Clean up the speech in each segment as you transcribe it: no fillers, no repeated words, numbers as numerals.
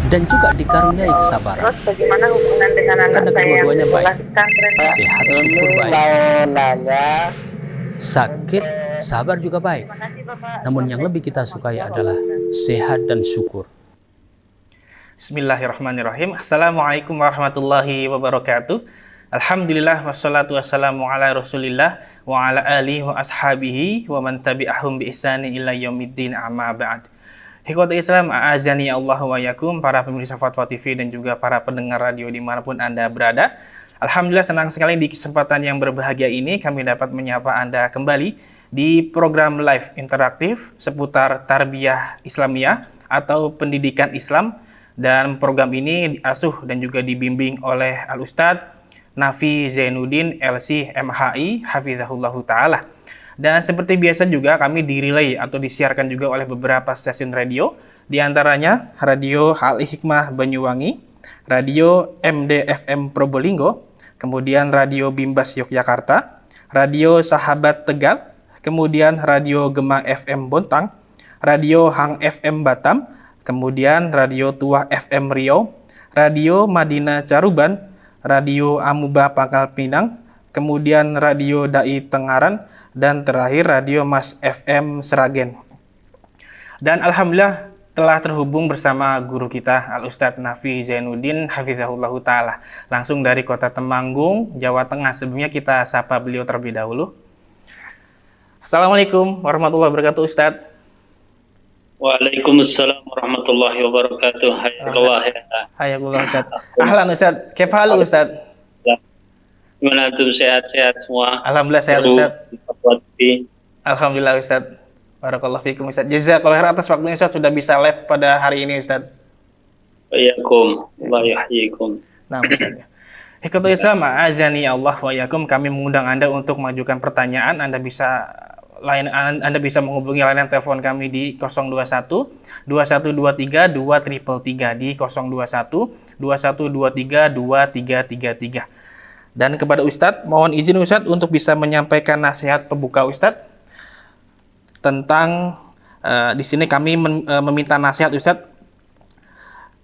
dan juga dikaruniai kesabaran. Terus bagaimana hubungan dengan anak Karena saya yang kedua-duanya sekolah baik. di pesantren? Sehat, syukur baik. Mau nanya, Sakit, sabar juga baik. Terima kasih Bapak. Namun yang lebih kita sukai adalah sehat dan syukur. Bismillahirrahmanirrahim. Assalamualaikum warahmatullahi wabarakatuh. Alhamdulillah wassalatu wassalamu ala rasulillah wa ala alihi wa ashabihi wa man tabi'ahum bi ihsani ila yaumiddin amma ba'd. Ikhwatul Islam, a'azani Allah wa yakum, para pemirsa Fatwa TV dan juga para pendengar radio dimanapun Anda berada. Alhamdulillah senang sekali di kesempatan yang berbahagia ini kami dapat menyapa Anda kembali di program live interaktif seputar tarbiyah Islamiyah atau pendidikan Islam. Dan program ini diasuh dan juga dibimbing oleh Al-Ustadz Nafi Zainuddin LC MHI Hafizahullahu Ta'ala. Dan seperti biasa juga kami direlay atau disiarkan juga oleh beberapa stasiun radio, diantaranya Radio Al-Hikmah Banyuwangi, Radio MDFM Probolinggo, kemudian Radio Bimbas Yogyakarta, Radio Sahabat Tegal, kemudian Radio Gema FM Bontang, Radio Hang FM Batam, kemudian Radio Tuah FM Riau, Radio Madinah Caruban, Radio Amuba Pangkal Pinang, kemudian Radio Dai Tengaran, dan terakhir Radio Mas FM Seragen. Dan alhamdulillah telah terhubung bersama guru kita Al-Ustadz Nafi Zainuddin Hafizahullahu Ta'ala, langsung dari kota Temanggung, Jawa Tengah. Sebelumnya kita sapa beliau terlebih dahulu. Assalamualaikum warahmatullahi wabarakatuh, Ustadz. Waalaikumsalam warahmatullahi wabarakatuh. Hayakallah ya. Hayakallah Ustaz. Ahlan Ustaz. Kaifa Ustaz? Gimana antum, sehat-sehat semua? Alhamdulillah sehat Ustaz. Alhamdulillah Ustaz. Barakallahu fikum Ustaz. Jazakallahu khairan atas waktunya Ustaz sudah bisa live pada hari ini Ustaz. Wa'alaikum wa yahyikum. Nah Ustaz. Ikhwatul Islam, azani Allah wa yakum, kami mengundang Anda untuk mengajukan pertanyaan. Anda bisa menghubungi layanan telepon kami di 021 2123 2333 di 021 2123 2333. Dan kepada Ustadz, mohon izin Ustadz untuk bisa menyampaikan nasihat pembuka Ustadz tentang di sini kami meminta nasihat Ustadz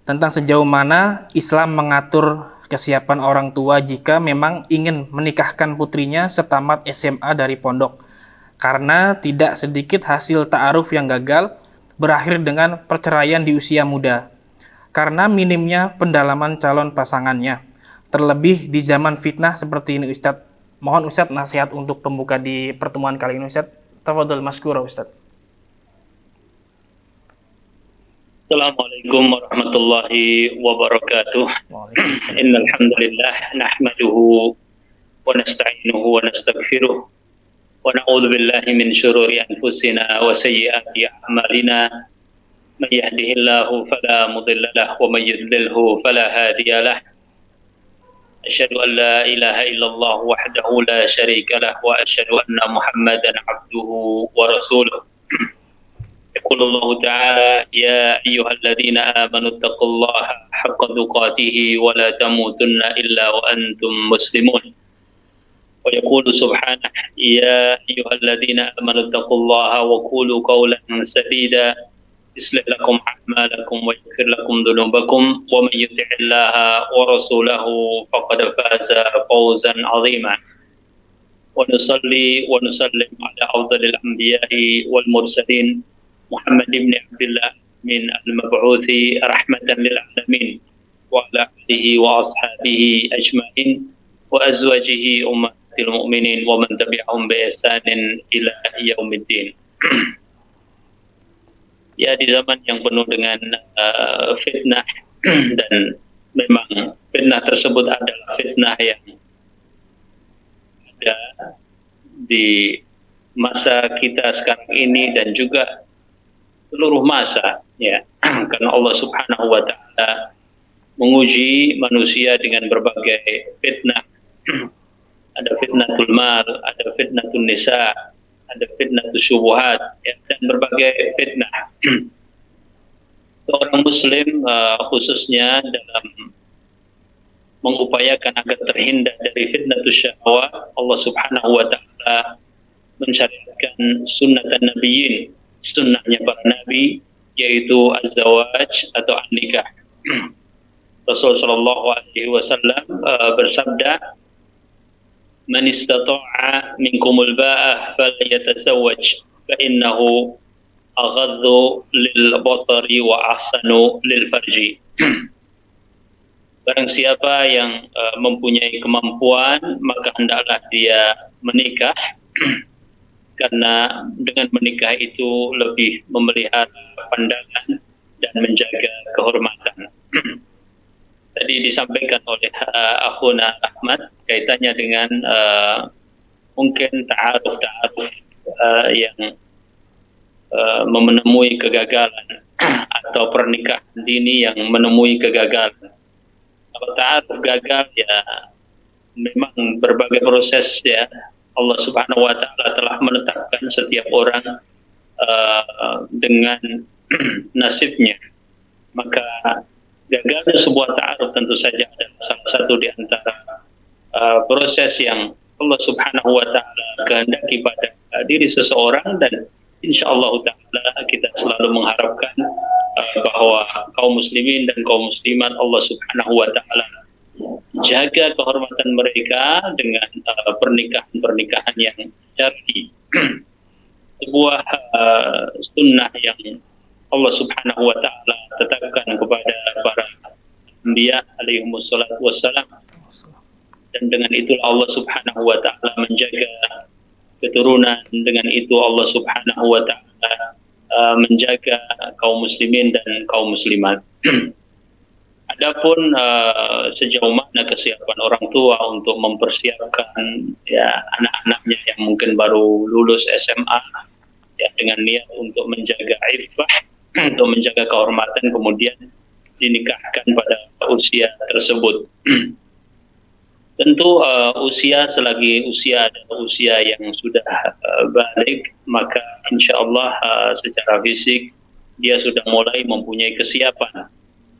tentang sejauh mana Islam mengatur kesiapan orang tua jika memang ingin menikahkan putrinya setamat SMA dari pondok. Karena tidak sedikit hasil ta'aruf yang gagal berakhir dengan perceraian di usia muda. Karena minimnya pendalaman calon pasangannya. Terlebih di zaman fitnah seperti ini Ustadz. Mohon Ustadz nasihat untuk pembuka di pertemuan kali ini Ustadz. Tafadhol maskura Ustadz. Assalamualaikum warahmatullahi wabarakatuh. Innal hamdalillah nahmaduhu wa nasta'inuhu wa nastaghfiruh. ونعوذ بالله من شرور أنفسنا وسيئات أعمالنا من يهده الله فلا مضل له ومن يضلله فلا هادي له أشهد أن لا إله إلا الله وحده لا شريك له وأشهد أن محمدا عبده ورسوله يقول الله تعالى يا أيها الذين آمنوا اتقوا الله حق تقاته ولا تموتن إلا وأنتم مسلمون ويقول سبحانه يا أيها الذين آمنوا اتقوا الله وقولوا قولا سديدا يصلح لكم أعمالكم ويغفر لكم ذنوبكم ومن يطع الله ورسوله فقد فاز فوزا عظيما ونصلي ونسلم على أفضل الأنبياء والمرسلين محمد بن عبد الله من المبعوث رحمة للعالمين وعلى آله وأصحابه أجمعين وأزواجه أمهات المؤمنين ومن تبعهم بإحسان إلى يوم الدين. Ya, di zaman yang penuh dengan fitnah dan memang fitnah tersebut adalah fitnah yang ada di masa kita sekarang ini dan juga seluruh masa ya, karena Allah Subhanahu wa taala menguji manusia dengan berbagai fitnah. Ada fitnatul mal, ada fitnatul nisa, ada fitnatul syubuhat, ya, dan berbagai fitnah. Seorang muslim khususnya dalam mengupayakan agar terhindar dari fitnatul syahwat, Allah Subhanahu wa taala mensyariatkan sunnatan nabiyyin, sunnahnya para nabi, yaitu az-zawaj atau an-nikah. Rasul sallallahu alaihi wasallam bersabda, "Man istata'a minkumul ba'ah falyatazawwaj fa innahu aghaddu lil basari wa ahsanu lil farji." Barang siapa yang mempunyai kemampuan, maka hendaklah dia menikah karena dengan menikah itu lebih memelihara pandangan dan menjaga kehormatan. Tadi disampaikan oleh akhuna Ahmad kaitannya dengan mungkin ta'aruf yang menemui kegagalan atau pernikahan dini yang menemui kegagalan. Kalau ta'aruf gagal, ya memang berbagai proses, ya Allah Subhanahu wa Ta'ala telah menetapkan setiap orang dengan nasibnya. Maka gagalnya sebuah ta'aruf tentu saja adalah salah satu di antara proses yang Allah Subhanahu wa Ta'ala kehendaki pada diri seseorang, dan insyaallah ta'ala kita selalu mengharapkan bahwa kaum muslimin dan kaum muslimat Allah Subhanahu wa Ta'ala jaga kehormatan mereka dengan pernikahan-pernikahan yang syar'i. Sebuah sunnah yang Allah Subhanahu wa Ta'ala tetapkan kepada para anbiya alaihi wassalatu wassalam, dan dengan itulah Allah Subhanahu wa Ta'ala menjaga keturunan, dengan itu Allah Subhanahu wa Ta'ala menjaga kaum muslimin dan kaum muslimat. Adapun sejauh mana kesiapan orang tua untuk mempersiapkan ya anak-anaknya yang mungkin baru lulus SMA, ya dengan niat untuk menjaga iffah, untuk menjaga kehormatan, kemudian dinikahkan pada usia tersebut. Tentu usia selagi usia adalah usia yang sudah balik, maka insya Allah secara fisik dia sudah mulai mempunyai kesiapan.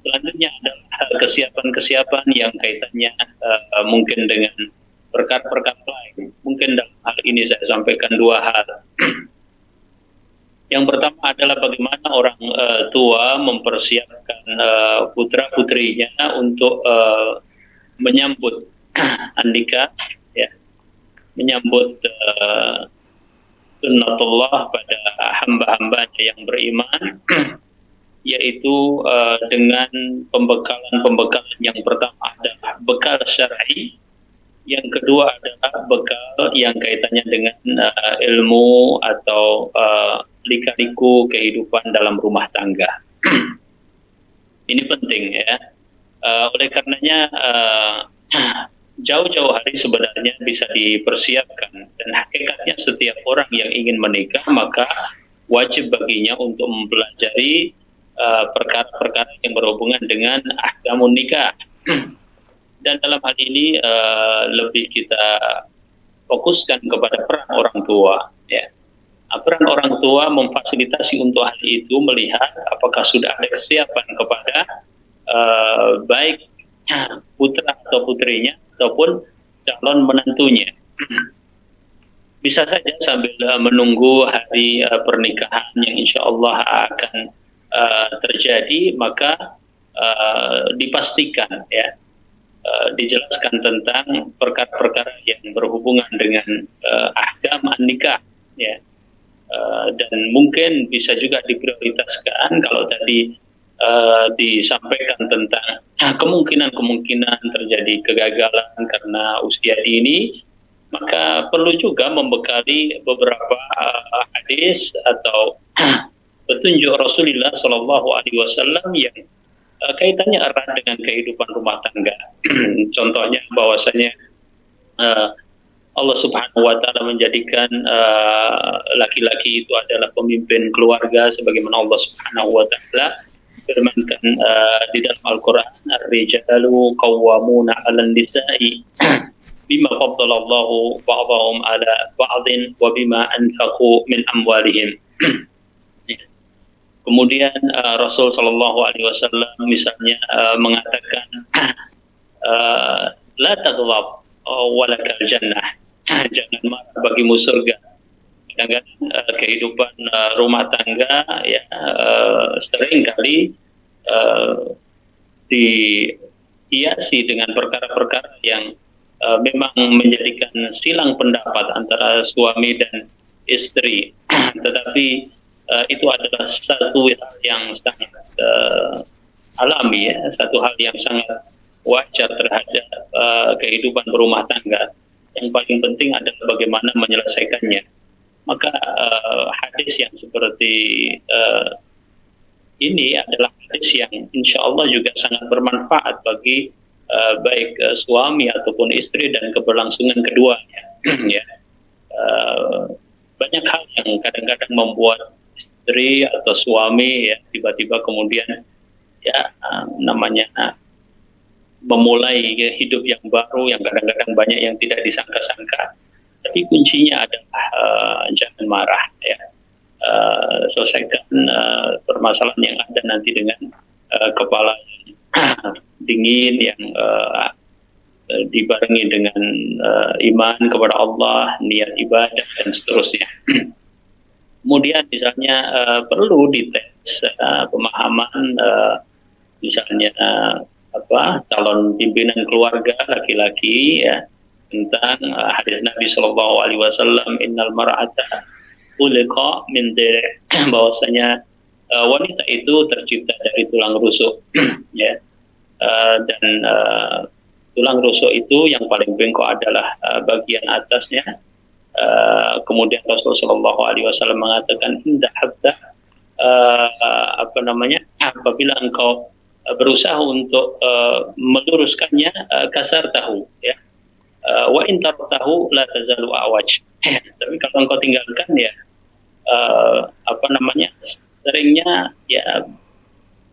Selanjutnya adalah kesiapan-kesiapan yang kaitannya mungkin dengan perkara-perkara lain. Mungkin dalam hal ini saya sampaikan dua hal. Yang pertama adalah bagaimana orang tua mempersiapkan putra-putrinya untuk menyambut andika, ya, menyambut sunnatullah pada hamba-hambanya yang beriman, yaitu dengan pembekalan yang pertama adalah bekal syar'i, yang kedua adalah bekal yang kaitannya dengan ilmu atau lika-liku kehidupan dalam rumah tangga. Ini penting, ya. Oleh karenanya jauh-jauh hari sebenarnya bisa dipersiapkan, dan hakikatnya setiap orang yang ingin menikah maka wajib baginya untuk mempelajari perkara-perkara yang berhubungan dengan ahkamun nikah. Dan dalam hal ini lebih kita fokuskan kepada peran orang tua, ya. Peran orang tua memfasilitasi untuk hal itu, melihat apakah sudah ada kesiapan kepada baik putra atau putrinya ataupun calon menantunya. Bisa saja sambil menunggu hari pernikahan yang insya Allah akan terjadi, maka dipastikan, ya, dijelaskan tentang perkara-perkara yang berhubungan dengan ahkam an-nikah, ya. Dan mungkin bisa juga diprioritaskan kalau tadi disampaikan tentang kemungkinan terjadi kegagalan karena usia dini, maka perlu juga membekali beberapa hadis atau petunjuk Rasulullah Shallallahu Alaihi Wasallam yang kaitannya erat dengan kehidupan rumah tangga. Contohnya bahwasanya Allah Subhanahu Wa Taala menjadikan laki-laki itu adalah pemimpin keluarga, sebagaimana Allah Subhanahu Wa Taala firmankan di dalam Al-Quran, "Ar-rijalu qawwamuna 'alan nisa'i bima faddalallahu ba'dahum 'ala ba'din wa bima anfaqu min amwalihim." Kemudian Rasul Shallallahu Alaihi Wasallam misalnya mengatakan, "La taghdab walakal jannah." Jangan marah, bagimu surga. kadang-kadang kehidupan rumah tangga ya sering kali dihiasi dengan perkara-perkara yang memang menjadikan silang pendapat antara suami dan istri. Tetapi itu adalah satu hal yang sangat alami, ya, satu hal yang sangat wajar terhadap kehidupan berumah tangga. Yang paling penting adalah bagaimana menyelesaikannya. Maka hadis yang seperti ini adalah hadis yang insya Allah juga sangat bermanfaat bagi baik suami ataupun istri dan keberlangsungan keduanya. Ya. Banyak hal yang kadang-kadang membuat istri atau suami ya tiba-tiba kemudian ya namanya memulai hidup yang baru yang kadang-kadang banyak yang tidak disangka-sangka. Tapi kuncinya adalah jangan marah, ya. Selesaikan permasalahan yang ada nanti dengan kepala dingin yang dibarengi dengan iman kepada Allah, niat ibadah dan seterusnya. Kemudian misalnya perlu dites pemahaman misalnya calon pimpinan keluarga laki-laki ya tentang hadis Nabi Shallallahu Alaihi Wasallam innal mar'ata khuliqa min dir' bahwasanya wanita itu tercipta dari tulang rusuk ya dan tulang rusuk itu yang paling bengkok adalah bagian atasnya. Kemudian Rasulullah Shallallahu Alaihi Wasallam mengatakan indah habda apabila engkau berusaha untuk meluruskannya kasar tahu ya wa in tahu la tazalu awaj. Tapi kalau engkau tinggalkan ya seringnya ya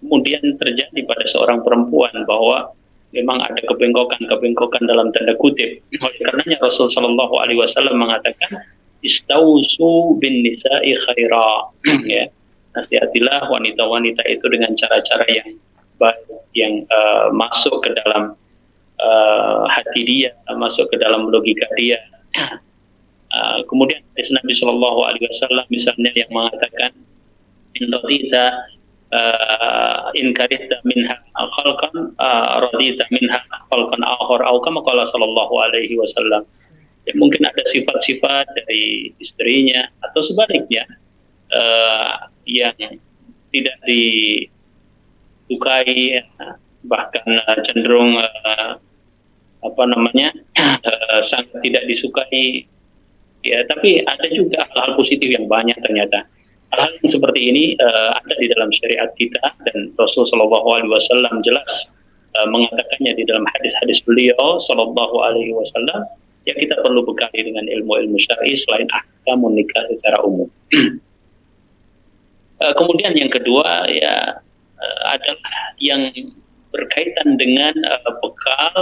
kemudian terjadi pada seorang perempuan bahwa memang ada kebengkokan dalam tanda kutip. Oleh karenanya Rasul Shallallahu Alaihi Wasallam mengatakan istausu bin nisa'i khaira. Ya, nasihatilah wanita-wanita itu dengan cara-cara yang baik, yang masuk ke dalam hati dia, masuk ke dalam logika dia. Kemudian hadis Nabi Shallallahu Alaihi Wasallam misalnya yang mengatakan in karihta minha khalqan radita minha khalqan akhar atau kama qala sallallahu alaihi wasallam. Ya, mungkin ada sifat-sifat dari istrinya atau sebaliknya yang tidak disukai bahkan cenderung sangat tidak disukai ya, tapi ada juga hal-hal positif yang banyak ternyata. Hal yang seperti ini ada di dalam syariat kita dan Rasulullah Shallallahu Alaihi Wasallam jelas mengatakannya di dalam hadis-hadis beliau Shallallahu Alaihi Wasallam. Ya kita perlu bekali dengan ilmu-ilmu syar'i selain ahkam nikah secara umum. Kemudian yang kedua ya adalah yang berkaitan dengan bekal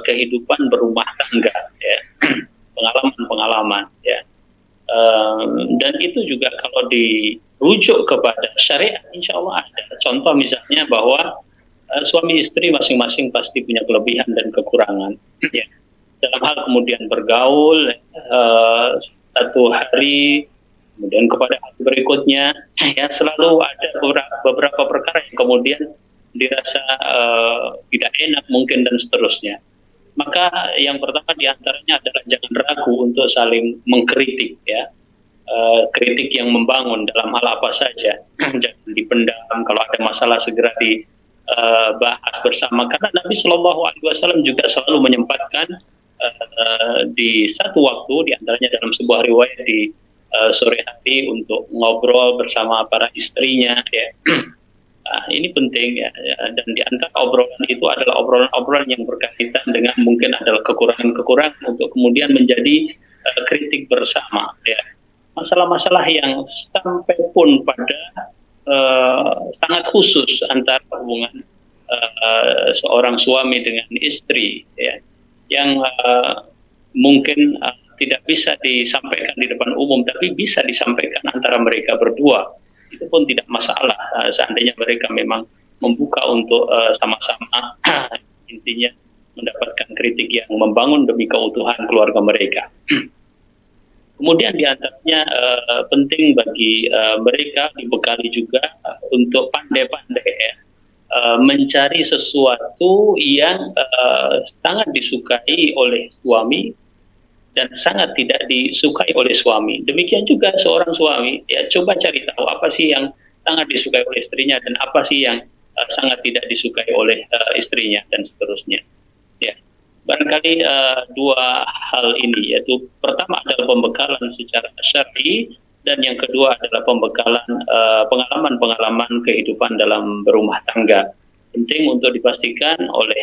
kehidupan berumah tangga, ya. Pengalaman-pengalaman, ya. Dan itu juga kalau dirujuk kepada syariat, insya Allah ada contoh misalnya bahwa suami istri masing-masing pasti punya kelebihan dan kekurangan. Ya. Dalam hal kemudian bergaul satu hari, kemudian kepada hari berikutnya, ya selalu ada beberapa perkara yang kemudian dirasa tidak enak mungkin dan seterusnya. Maka yang pertama diantaranya adalah jangan ragu untuk saling mengkritik, ya, kritik yang membangun dalam hal apa saja. Jangan dipendam, kalau ada masalah segera dibahas bersama. Karena Nabi Shallallahu Alaihi Wasallam juga selalu menyempatkan di satu waktu, diantaranya dalam sebuah riwayat di sore hari untuk ngobrol bersama para istrinya, ya. Ini penting ya, dan di antara obrolan itu adalah obrolan-obrolan yang berkaitan dengan mungkin adalah kekurangan-kekurangan untuk kemudian menjadi kritik bersama, ya. Masalah-masalah yang sampai pun pada sangat khusus antara hubungan seorang suami dengan istri, ya, yang mungkin tidak bisa disampaikan di depan umum, tapi bisa disampaikan antara mereka berdua. Itu pun tidak masalah seandainya mereka memang membuka untuk sama-sama intinya mendapatkan kritik yang membangun demi keutuhan keluarga mereka. Kemudian di antaranya penting bagi mereka dibekali juga untuk pandai-pandai ya, mencari sesuatu yang sangat disukai oleh suami dan sangat tidak disukai oleh suami. Demikian juga seorang suami ya, coba cari tahu apa sih yang sangat disukai oleh istrinya dan apa sih yang sangat tidak disukai oleh istrinya dan seterusnya. Ya. Barangkali dua hal ini, yaitu pertama adalah pembekalan secara syar'i dan yang kedua adalah pembekalan pengalaman-pengalaman kehidupan dalam berumah tangga. Penting untuk dipastikan oleh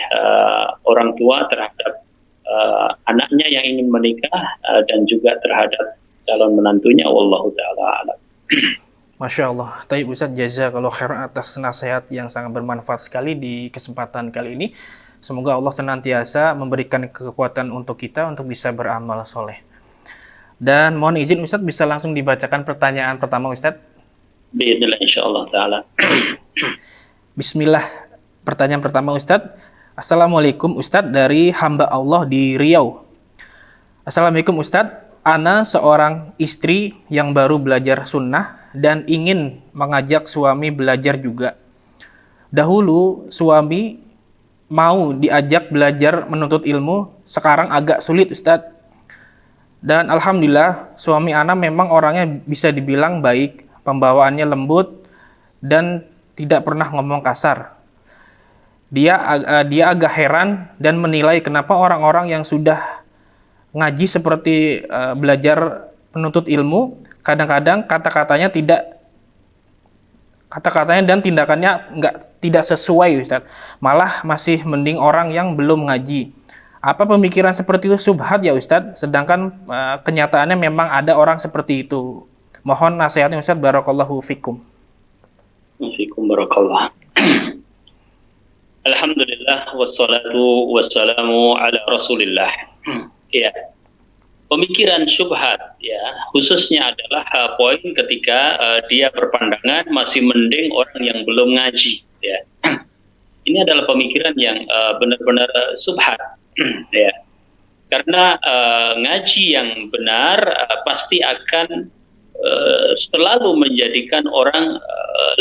orang tua terhadap anaknya yang ingin menikah dan juga terhadap calon menantunya. Wallahu ta'ala a'lam. Masya Allah. Taib Ustaz, jazakallahu khairan atas nasihat yang sangat bermanfaat sekali di kesempatan kali ini. Semoga Allah senantiasa memberikan kekuatan untuk kita untuk bisa beramal soleh. Dan mohon izin Ustaz, bisa langsung dibacakan pertanyaan pertama Ustaz? Bismillah insyaallah ta'ala. Bismillah. Pertanyaan pertama Ustaz. Assalamualaikum Ustaz, dari hamba Allah di Riau. Assalamualaikum Ustaz, ana seorang istri yang baru belajar sunnah dan ingin mengajak suami belajar juga. Dahulu suami mau diajak belajar menuntut ilmu, sekarang agak sulit Ustadz. Dan alhamdulillah suami ana memang orangnya bisa dibilang baik, pembawaannya lembut dan tidak pernah ngomong kasar. Dia agak heran dan menilai kenapa orang-orang yang sudah ngaji seperti belajar penuntut ilmu, kadang-kadang kata-katanya dan tindakannya tidak sesuai Ustaz. Malah masih mending orang yang belum ngaji. Apa pemikiran seperti itu subhat ya Ustaz? Sedangkan kenyataannya memang ada orang seperti itu. Mohon nasihatnya Ustaz, barakallahu fikum. Fikum barakallah. Alhamdulillah wassalatu wassalamu ala Rasulillah. Ya. Pemikiran syubhat ya, khususnya adalah poin ketika dia berpandangan masih mending orang yang belum ngaji ya. Ini adalah pemikiran yang benar-benar subhat ya. Karena ngaji yang benar pasti akan selalu menjadikan orang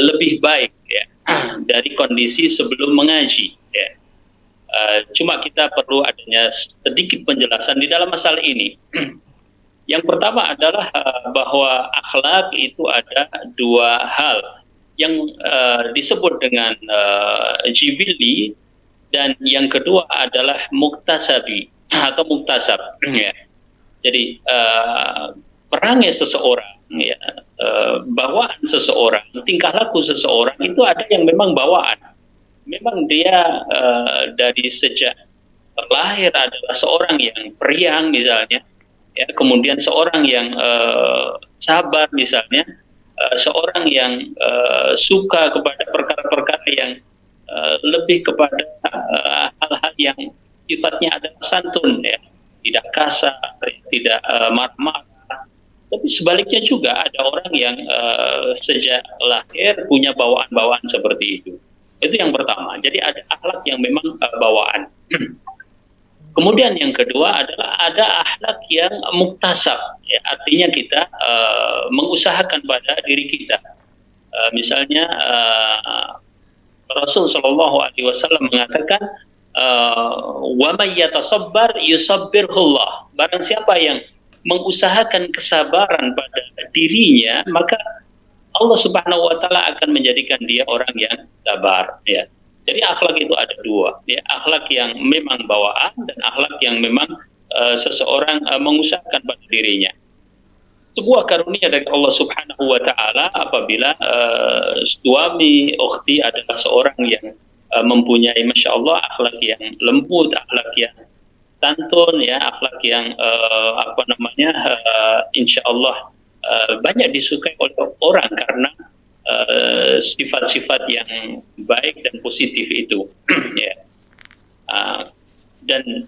lebih baik ya dari kondisi sebelum mengaji ya. Cuma kita perlu adanya sedikit penjelasan di dalam masalah ini. Yang pertama adalah bahwa akhlak itu ada dua hal yang disebut dengan jibili, dan yang kedua adalah muktasabi atau muktasab. Ya. Jadi perangai seseorang, ya, bawaan seseorang, tingkah laku seseorang itu ada yang memang bawaan. Memang dia dari sejak terlahir adalah seorang yang periang misalnya, ya, kemudian seorang yang sabar misalnya, seorang yang suka kepada perkara-perkara yang lebih kepada hal-hal yang sifatnya adalah santun, ya, tidak kasar, tidak marah-marah. Tapi sebaliknya juga ada orang yang sejak lahir punya bawaan-bawaan seperti itu. Itu yang pertama. Jadi ada akhlak yang memang bawaan. Kemudian yang kedua adalah ada akhlak yang muktasab, ya, artinya kita mengusahakan pada diri kita. Misalnya Rasul Shallallahu Alaihi Wasallam mengatakan, wa may yatasabbar yusabbirhullah. Barang siapa yang mengusahakan kesabaran pada dirinya, maka Allah Subhanahu wa taala akan menjadikan dia orang yang sabar, ya. Jadi akhlak itu ada dua, ya, akhlak yang memang bawaan dan akhlak yang memang seseorang mengusahakan pada dirinya. Sebuah karunia dari Allah Subhanahu wa taala apabila suami ukhti adalah seorang yang mempunyai masya Allah akhlak yang lembut, akhlak yang santun, ya, akhlak yang insya Allah banyak disukai oleh orang karena sifat-sifat yang baik dan positif itu. Ya. Dan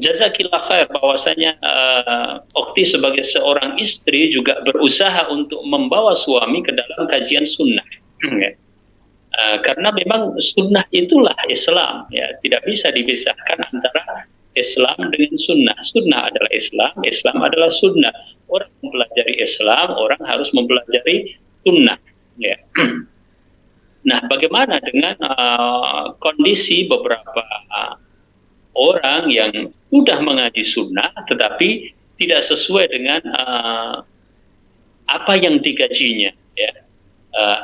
jazakillah khair bahwasanya ukhti sebagai seorang istri juga berusaha untuk membawa suami ke dalam kajian sunnah. Ya. Karena memang sunnah itulah Islam, ya, tidak bisa dipisahkan antara Islam dengan sunnah. Sunnah adalah Islam, Islam adalah sunnah. mempelajari Islam, orang harus mempelajari sunnah. Ya. Nah, bagaimana dengan kondisi beberapa orang yang sudah mengaji sunnah, tetapi tidak sesuai dengan apa yang digajinya, ya.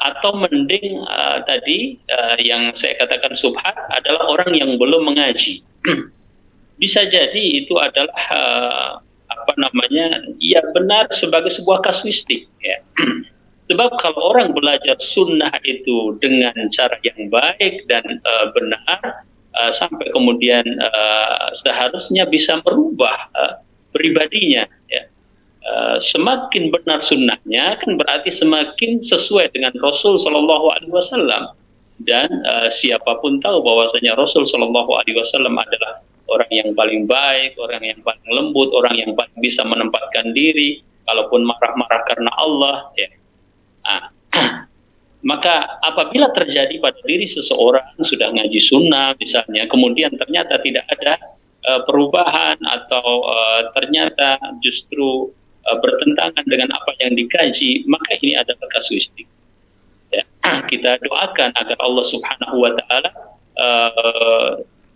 Atau mending tadi yang saya katakan subhat adalah orang yang belum mengaji. Bisa jadi itu adalah ya benar sebagai sebuah kasuistik, ya. Sebab kalau orang belajar sunnah itu dengan cara yang baik dan benar, sampai kemudian seharusnya bisa merubah pribadinya, ya. Semakin benar sunnahnya kan berarti semakin sesuai dengan Rasul Shallallahu Alaihi Wasallam, dan siapapun tahu bahwasanya Rasul Shallallahu Alaihi Wasallam adalah orang yang paling baik, orang yang paling lembut, orang yang paling bisa menempatkan diri, kalaupun marah-marah karena Allah, ya. Maka apabila terjadi pada diri seseorang sudah ngaji sunnah misalnya, kemudian ternyata tidak ada perubahan atau ternyata justru bertentangan dengan apa yang dikaji, maka ini adalah kasuistik. Ya. Kita doakan agar Allah Subhanahu Wa Taala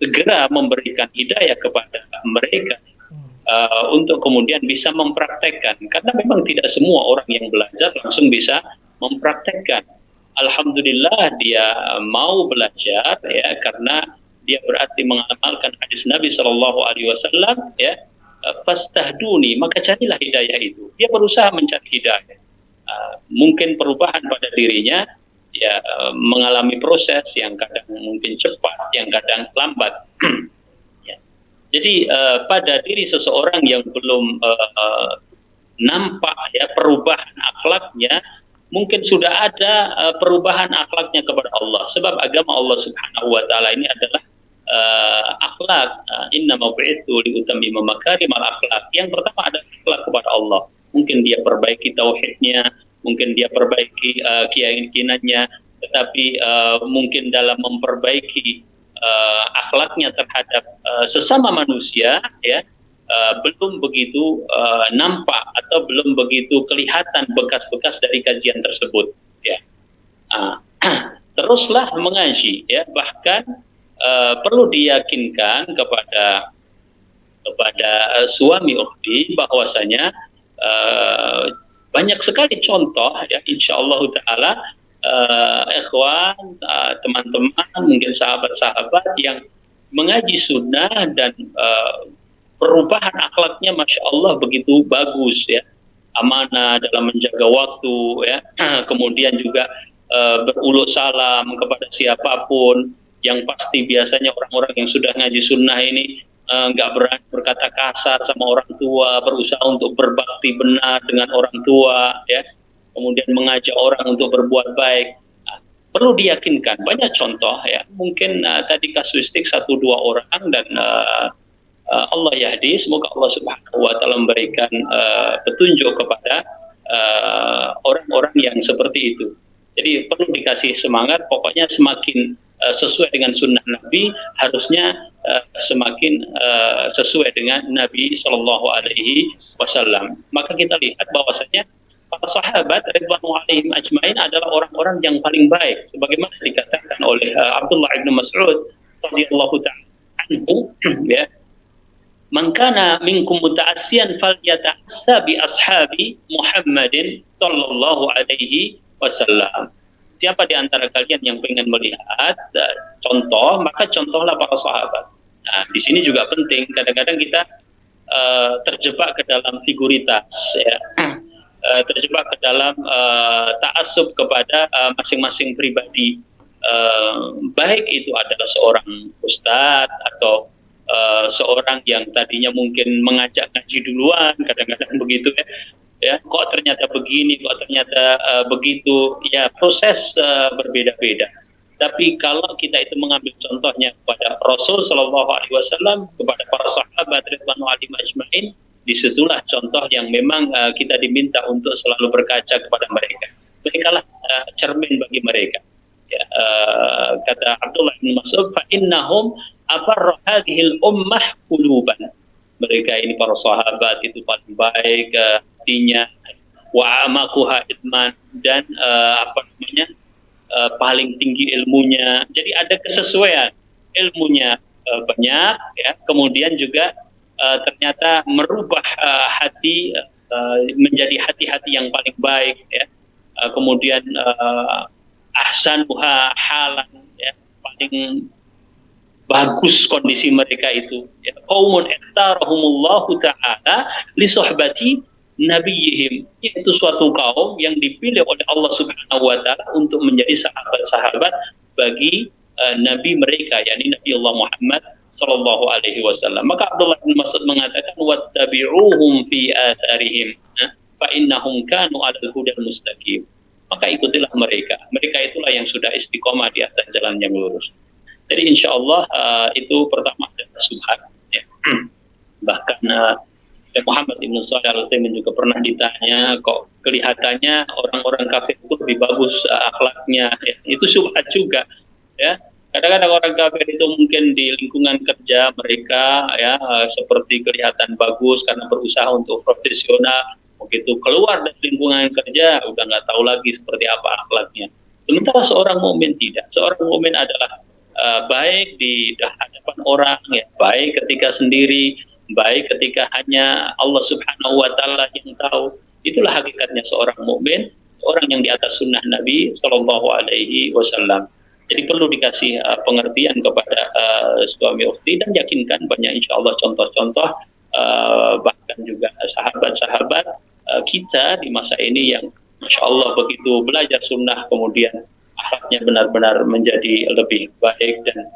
segera memberikan hidayah kepada mereka untuk kemudian bisa mempraktekkan, karena memang tidak semua orang yang belajar langsung bisa mempraktekkan. Alhamdulillah dia mau belajar, ya, karena dia berarti mengamalkan hadis Nabi Shallallahu Alaihi Wasallam, ya. Fastahduni, maka carilah hidayah itu. Dia berusaha mencari hidayah. Mungkin perubahan pada dirinya, ya, mengalami proses yang kadang mungkin cepat, yang kadang lambat. Ya. Jadi pada diri seseorang yang belum nampak, ya, perubahan akhlaknya, mungkin sudah ada perubahan akhlaknya kepada Allah. Sebab agama Allah Subhanahu Wa Taala ini adalah akhlak. Inna mau'ithu liutammima makarimal akhlak. Yang pertama adalah akhlak kepada Allah. Mungkin dia perbaiki tauhidnya, mungkin dia perbaiki keyakinannya, tetapi mungkin dalam memperbaiki akhlaknya terhadap sesama manusia, ya, belum begitu nampak atau belum begitu kelihatan bekas-bekas dari kajian tersebut, ya. Teruslah mengaji, ya. Bahkan perlu diyakinkan kepada suami ukhti bahwasanya banyak sekali contoh, ya, insyaallah taala ikhwan, teman-teman, mungkin sahabat-sahabat yang mengaji sunnah dan perubahan akhlaknya masya Allah begitu bagus, ya. Amanah dalam menjaga waktu, ya. Kemudian juga beruluk salam kepada siapapun. Yang pasti biasanya orang-orang yang sudah ngaji sunnah ini nggak berani berkata kasar sama orang tua, berusaha untuk berbakti benar dengan orang tua, ya. Kemudian mengajak orang untuk berbuat baik. Perlu diyakinkan, banyak contoh, ya. Mungkin tadi kasuistik 1-2 orang, dan Allah yahdi, semoga Allah Subhanahu Wa Taala memberikan petunjuk kepada orang-orang yang seperti itu. Jadi perlu dikasih semangat, pokoknya semakin sesuai dengan sunnah Nabi, harusnya semakin sesuai dengan Nabi Shallallahu Alaihi Wasallam. Maka kita lihat bahwasanya para sahabat ridwanullah alaihim ajmain adalah orang-orang yang paling baik, sebagaimana dikatakan oleh Abdullah bin Mas'ud radhiyallahu ta'ala anhu, ya. Man kana minkum muta'assiyan falyata'assa bi ashabi Muhammadin sallallahu alaihi wasallam. Siapa di antara kalian yang ingin melihat contoh, maka contohlah para sahabat. Nah, di sini juga penting, kadang-kadang kita terjebak ke dalam figuritas, ya. Terjebak ke dalam ta'assub kepada masing-masing pribadi. Baik itu adalah seorang ustadz atau seorang yang tadinya mungkin mengajak ngaji duluan, kadang-kadang begitu, ya. Ya, kok ternyata begini, kok ternyata begitu, ya, proses berbeda-beda. Tapi kalau kita itu mengambil contohnya kepada Rasul Shallallahu Alaihi Wasallam, kepada para sahabat ridwanullah alaihim ajmain, disitulah contoh yang memang kita diminta untuk selalu berkaca kepada mereka. Merekalah cermin bagi mereka. Ya, kata Abdullah bin Mas'ud, fa innahum abarra hadhil ummah quluban. Mereka ini para sahabat itu paling baik hatinya, wa amakuha ilman, dan paling tinggi ilmunya. Jadi ada kesesuaian, ilmunya banyak, ya. Kemudian juga ternyata merubah hati menjadi hati-hati yang paling baik, ya. Kemudian ahsanuha halan, ya, paling bagus kondisi mereka itu, ya. Qaumun ikhtarahumullahu ta'ala li suhbati nabiyihim, yaitu suatu kaum yang dipilih oleh Allah Subhanahu wa taala untuk menjadi sahabat-sahabat bagi nabi mereka, yakni Nabi Allah Muhammad sallallahu alaihi wasallam. Maka Abdullah bin Mas'ud mengatakan wattabi'uhum fi atharihim fa innahum kanu 'alal hudal mustaqim. Maka ikutilah mereka. Mereka itulah yang sudah istiqomah di atas jalan yang lurus. Jadi insyaallah itu pertama adalah subhat, ya. Bahkan Muhammad Ibn Shalih Al-Utsaimin juga pernah ditanya, kok kelihatannya orang-orang kafir itu lebih bagus akhlaknya, ya. Itu subhat juga, ya. Kadang-kadang orang kafir itu mungkin di lingkungan kerja mereka, ya, seperti kelihatan bagus karena berusaha untuk profesional. Begitu keluar dari lingkungan kerja udah nggak tahu lagi seperti apa akhlaknya. Sementara seorang mukmin tidak. Seorang mukmin adalah baik di hadapan orang, ya, baik ketika sendiri, baik ketika hanya Allah Subhanahu wa taala yang tahu. Itulah hakikatnya seorang mukmin, orang yang di atas sunnah Nabi Shallallahu alaihi wasallam. Jadi perlu dikasih pengertian kepada suami ukhti, dan yakinkan banyak insyaallah contoh-contoh bahkan juga sahabat-sahabat kita di masa ini yang masya Allah begitu belajar sunnah kemudian akhlaknya benar-benar menjadi lebih baik dan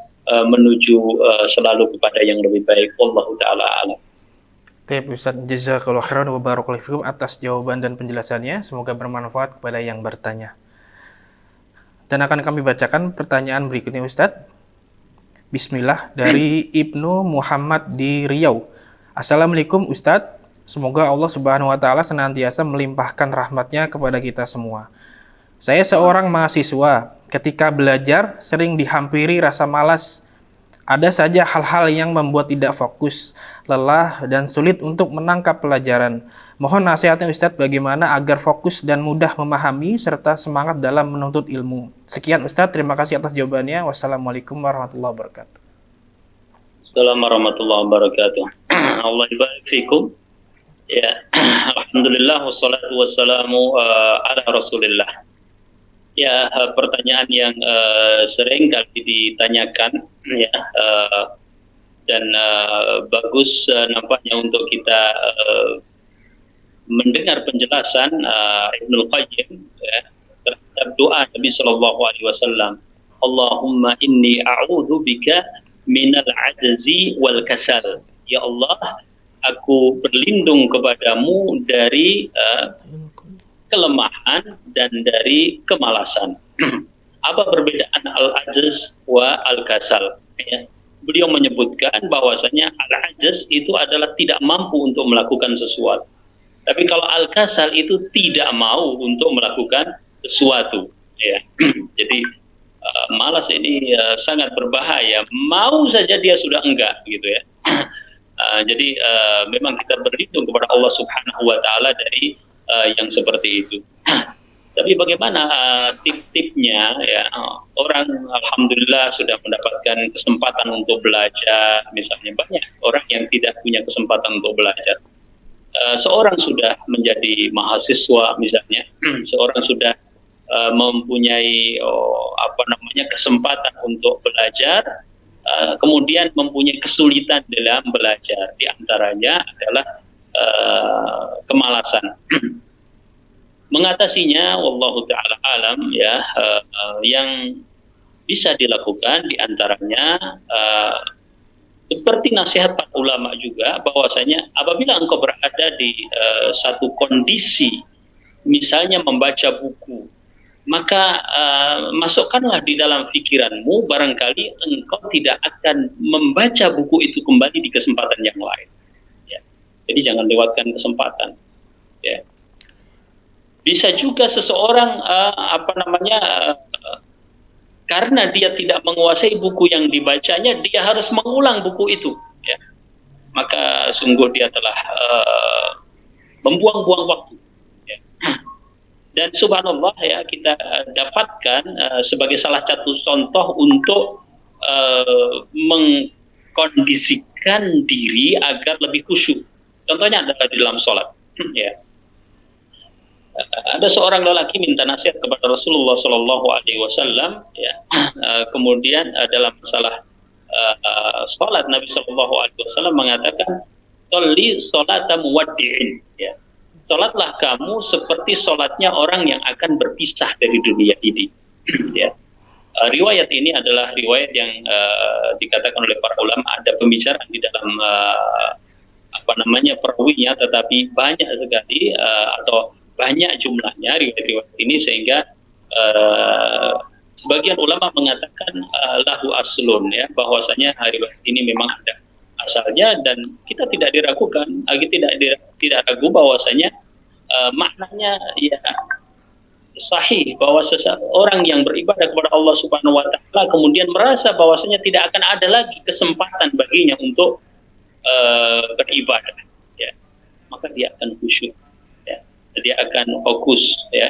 menuju selalu kepada yang lebih baik. Wallahu ta'ala a'lam. Baik Ustaz, jazakallahu khairan wa barakallahu fikum atas jawaban dan penjelasannya. Semoga bermanfaat kepada yang bertanya. Dan akan kami bacakan pertanyaan berikutnya Ustaz. Bismillah, dari Ibnu Muhammad di Riau. Assalamualaikum Ustaz. Semoga Allah Subhanahu wa taala senantiasa melimpahkan rahmatnya kepada kita semua. Saya seorang mahasiswa. Ketika belajar sering dihampiri rasa malas. Ada saja hal-hal yang membuat tidak fokus, lelah, dan sulit untuk menangkap pelajaran. Mohon nasihatnya Ustadz bagaimana agar fokus dan mudah memahami serta semangat dalam menuntut ilmu. Sekian Ustadz, terima kasih atas jawabannya. Wassalamualaikum warahmatullahi wabarakatuh. Assalamualaikum warahmatullahi wabarakatuh. Allah ibarik fikum. Ya, alhamdulillah wassalatu wassalamu ala Rasulillah. Ya, pertanyaan yang sering kali ditanyakan, ya, dan bagus nampaknya untuk kita mendengar penjelasan Ibnul Qayyim, ya, terhadap doa Nabi Sallallahu Alaihi Wasallam. Allahumma inni a'udhu bika minal ajzi wal kasal. Ya Allah, aku berlindung kepadamu dari kelemahan dan dari kemalasan. Apa perbedaan al-ajz wa al-kasal? Ya. Beliau menyebutkan bahwasanya al-ajz itu adalah tidak mampu untuk melakukan sesuatu. Tapi kalau al-kasal itu tidak mau untuk melakukan sesuatu. Ya. Jadi malas ini sangat berbahaya. Mau saja dia sudah enggak, gitu ya. Jadi memang kita berlindung kepada Allah Subhanahu wa taala dari yang seperti itu. Tapi bagaimana tip-tipnya, ya? Orang alhamdulillah sudah mendapatkan kesempatan untuk belajar, misalnya banyak orang yang tidak punya kesempatan untuk belajar. Seorang sudah menjadi mahasiswa misalnya, seorang sudah mempunyai kesempatan untuk belajar, kemudian mempunyai kesulitan dalam belajar. Di antaranya adalah kemalasan. Mengatasinya wallahu ta'ala alam, ya, yang bisa dilakukan di antaranya seperti nasihat para ulama juga, bahwasanya apabila engkau berada di satu kondisi misalnya membaca buku, maka masukkanlah di dalam pikiranmu barangkali engkau tidak akan membaca buku itu kembali di kesempatan yang lain. Jadi jangan lewatkan kesempatan. Ya. Bisa juga seseorang karena dia tidak menguasai buku yang dibacanya, dia harus mengulang buku itu. Ya. Maka sungguh dia telah membuang-buang waktu. Ya. Dan subhanallah ya, kita dapatkan sebagai salah satu contoh untuk mengkondisikan diri agar lebih khusyuk. Contohnya adalah di dalam sholat. Ya. Ada seorang lelaki minta nasihat kepada Rasulullah Shallallahu Alaihi Wasallam. Ya. Kemudian dalam masalah sholat, Nabi Shallallahu Alaihi Wasallam mengatakan, "Sholli sholata muwaddi'in." Ya. Sholatlah kamu seperti sholatnya orang yang akan berpisah dari dunia ini. Ya. Riwayat ini adalah riwayat yang dikatakan oleh para ulama ada pembicaraan di dalam perawinya, tetapi banyak sekali atau banyak jumlahnya riwayat-riwayat ini, sehingga sebagian ulama mengatakan lahu aslun, ya, bahwasanya riwayat ini memang ada asalnya, dan kita tidak diragukan, tidak ragu bahwasanya maknanya ya sahih, bahwa seseorang yang beribadah kepada Allah Subhanahu wa taala kemudian merasa bahwasanya tidak akan ada lagi kesempatan baginya untuk beribadah, ya, maka dia akan khusyuk, ya, dia akan fokus, ya.